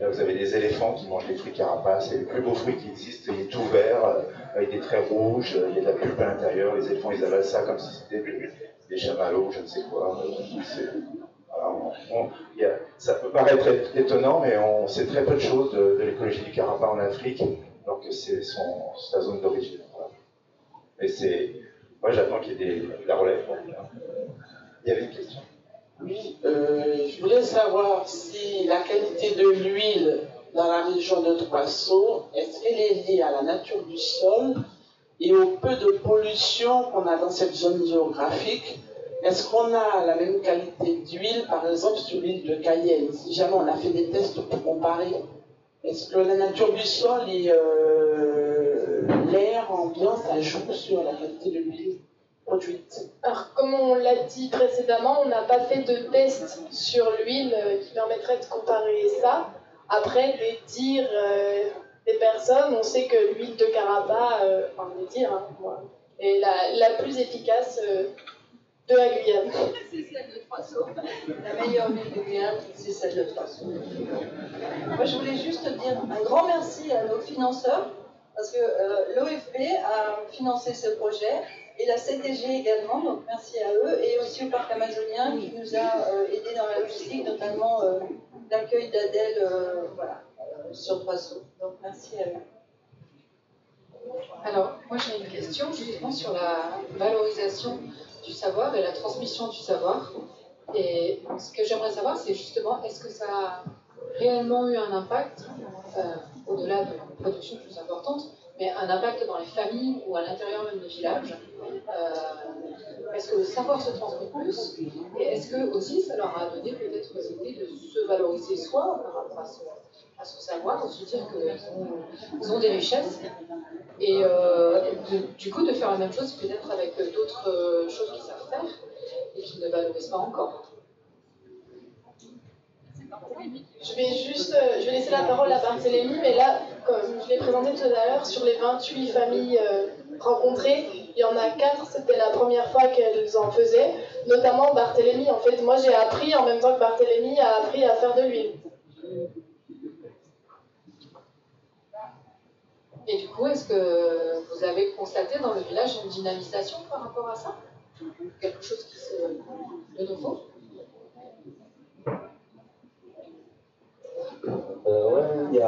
là vous avez des éléphants qui mangent des fruits carapace. C'est le plus beau fruit qui existe, il est tout vert, avec des traits rouges, il y a de la pulpe à l'intérieur. Les éléphants ils avalent ça comme si c'était des chamallows, je ne sais quoi. ça peut paraître étonnant, mais on sait très peu de choses de l'écologie du Karapa en Afrique, donc c'est sa zone d'origine. Voilà. Mais moi j'attends qu'il y ait de la relève. Il y avait une question? Oui, je voulais savoir si la qualité de l'huile dans la région de Trois-Sceaux, est-ce qu'elle est liée à la nature du sol et au peu de pollution qu'on a dans cette zone géographique? Est-ce qu'on a la même qualité d'huile, par exemple, sur l'île de Cayenne? Si jamais on a fait des tests pour comparer, est-ce que la nature du sol et l'air ambiant, ça joue sur la qualité de l'huile produite? Alors, comme on l'a dit précédemment, on n'a pas fait de test sur l'huile qui permettrait de comparer ça. Après, des dires des personnes, on sait que l'huile de Karapa, enfin des dires, hein, est la plus efficace de la Guyane. C'est celle de Trois-Sceaux. La meilleure huile de Guyane, c'est celle de Trois-Sceaux. Moi, je voulais juste dire un grand merci à nos financeurs, parce que l'OFB a financé ce projet, et la CTG également, donc merci à eux, et aussi au Parc amazonien qui nous a aidés dans la logistique, notamment l'accueil d'Adèle sur Trois-Sceaux. Donc merci à eux. Alors, moi j'ai une question justement sur la valorisation du savoir et la transmission du savoir. Et ce que j'aimerais savoir, c'est justement, est-ce que ça a réellement eu un impact, au-delà de la production plus importante, mais un impact dans les familles ou à l'intérieur même des villages? Est-ce que le savoir se transmet plus? Et est-ce que aussi ça leur a donné peut-être l'idée de se valoriser soi par rapport à son savoir, de se dire qu'ils ont des richesses, et du coup de faire la même chose peut-être avec d'autres choses qu'ils savent faire et qu'ils ne valorisent pas encore? Je vais laisser la parole à Barthélémy, mais là, comme je l'ai présenté tout à l'heure, sur les 28 familles rencontrées, il y en a 4, c'était la première fois qu'elles en faisaient, notamment Barthélémy. En fait, moi j'ai appris en même temps que Barthélémy a appris à faire de l'huile. Et du coup, est-ce que vous avez constaté dans le village une dynamisation par rapport à ça? Quelque chose de nouveau? Ouais, il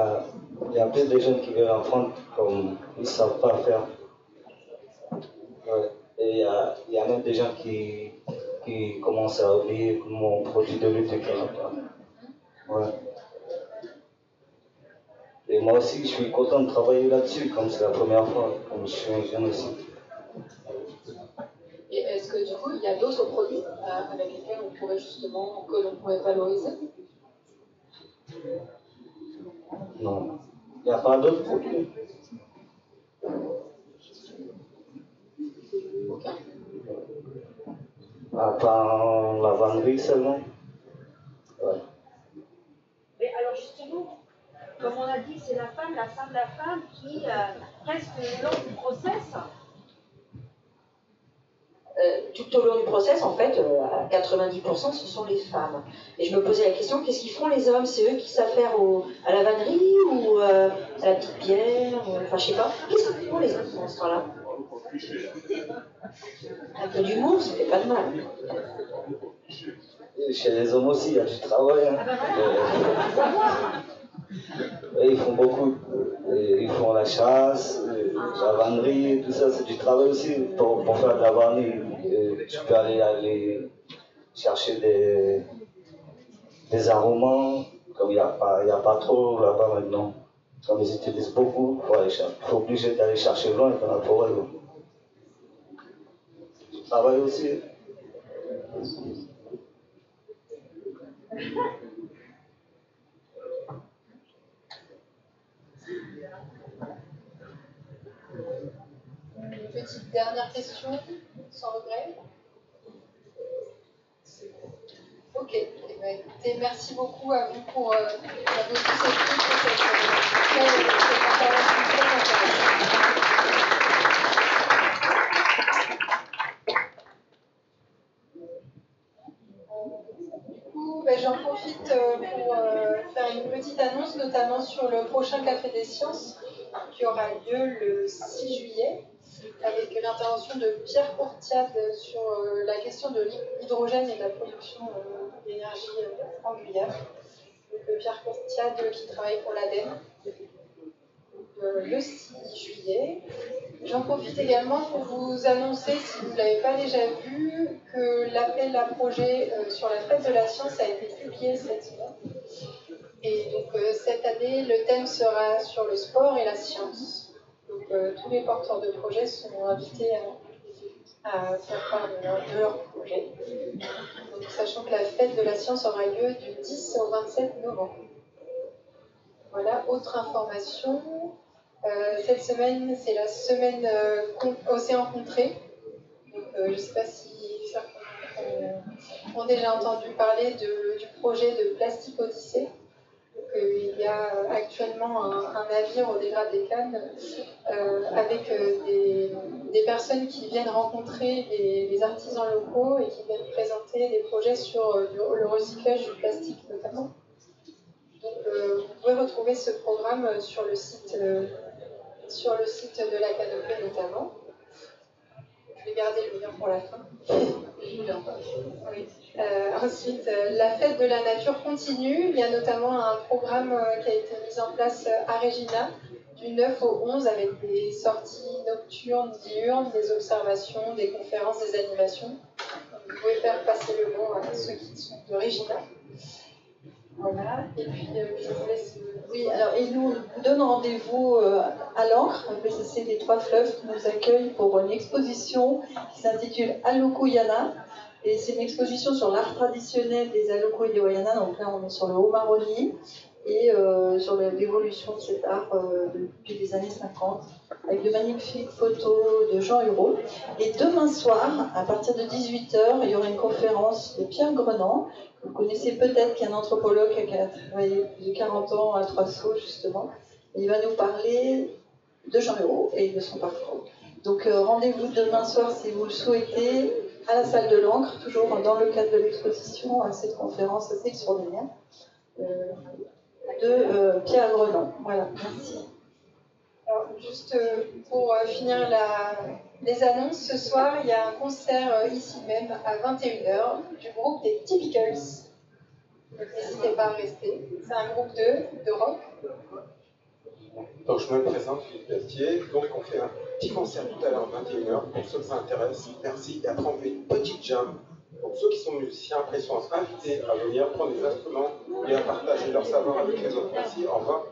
y a plus de jeunes qui veulent apprendre comme ils ne savent pas faire. Ouais. Et il y a même des gens qui commencent à oublier comment on produit de l'huile de Karapa. Ouais. Et moi aussi, je suis content de travailler là-dessus, comme c'est la première fois, comme je suis un jeune aussi. Et est-ce que du coup, il y a d'autres produits avec lesquels on pourrait justement, que l'on pourrait valoriser? Non, il n'y a pas d'autres produits. Aucun. À part la vannerie seulement. Ouais. Mais alors justement, comme on a dit, c'est la femme qui reste le long du process. Tout au long du process, en fait, à 90%, ce sont les femmes. Et je me posais la question, qu'est-ce qu'ils font les hommes? C'est eux qui savent faire à la vannerie ou à la petite pierre? Enfin, je sais pas. Qu'est-ce qu'ils font les hommes dans ce temps-là? Un peu d'humour, ça fait pas de mal. Et chez les hommes aussi, il y a du travail. Hein. Et ils font beaucoup. Ils font la chasse, la vannerie, tout ça, c'est du travail aussi pour faire de la vannerie. Tu peux aller chercher des aromas, comme il n'y a pas trop là-bas maintenant. Comme ils utilisent beaucoup, il faut obligé d'aller chercher loin dans la forêt. Du travail aussi. Une petite dernière question, sans regret. Ok, eh bien, écoutez, merci beaucoup à vous pour tous cette intervention très intéressante. Du coup, j'en profite pour faire une petite annonce, notamment sur le prochain Café des Sciences, qui aura lieu le 6 juillet, avec l'intervention de Pierre Courtiade sur la question de l'hydrogène et de la production d'énergie en Guyane. Donc, Pierre Courtiade qui travaille pour l'ADEME le 6 juillet. J'en profite également pour vous annoncer, si vous ne l'avez pas déjà vu, que l'appel à projet sur la fête de la science a été publié cette semaine. Et donc cette année, le thème sera sur le sport et la science. Donc tous les porteurs de projets sont invités à faire part de leur projet. Donc, sachant que la fête de la science aura lieu du 10 au 27 novembre. Voilà, autre information. Cette semaine, c'est la semaine Océan Contré. Donc, je ne sais pas si certains ont déjà entendu parler du projet de Plastic Odyssée. Donc, il y a actuellement un navire au dégradé des Cannes avec des personnes qui viennent rencontrer les artisans locaux et qui viennent présenter des projets sur le recyclage du plastique notamment. Donc, vous pouvez retrouver ce programme sur le site de la Canopée notamment. Je vais garder le meilleur pour la fin. Oui. Ensuite, la fête de la nature continue. Il y a notamment un programme qui a été mis en place à Regina du 9 au 11 avec des sorties nocturnes, diurnes, des observations, des conférences, des animations. Vous pouvez faire passer le mot à ceux qui sont de Regina. Voilà, et puis je vous laisse. Oui, alors il nous donne rendez-vous à l'Ancre, le PCC des Trois Fleuves, qui nous accueille pour une exposition qui s'intitule Aloko-Yana. Et c'est une exposition sur l'art traditionnel des Aloko et des Wayana. Donc là, on est sur le Haut-Maroni et sur l'évolution de cet art depuis les années 50, avec de magnifiques photos de Jean Hureau. Et demain soir, à partir de 18h, il y aura une conférence de Pierre Grenand. Vous connaissez peut-être qu'il y a un anthropologue qui a travaillé plus de 40 ans à Trois Sceaux, justement. Et il va nous parler de Jean Hureau et de son parcours. Donc rendez-vous demain soir, si vous le souhaitez, à la salle de l'Ancre, toujours dans le cadre de l'exposition, à cette conférence assez extraordinaire de Pierre Grenand. Voilà, merci. Alors, juste pour finir les annonces, ce soir, il y a un concert ici même à 21h du groupe des Typicals. N'hésitez pas à rester. C'est un groupe de rock. Donc, je me présente, Philippe Bastier. Donc, on fait un petit concert tout à l'heure à 21h. Pour ceux que ça intéresse, merci. Et après, on fait une petite jam. Pour ceux qui sont musiciens, après, ils sont invités à venir prendre des instruments et à partager leur savoir avec les autres. Merci. Au revoir.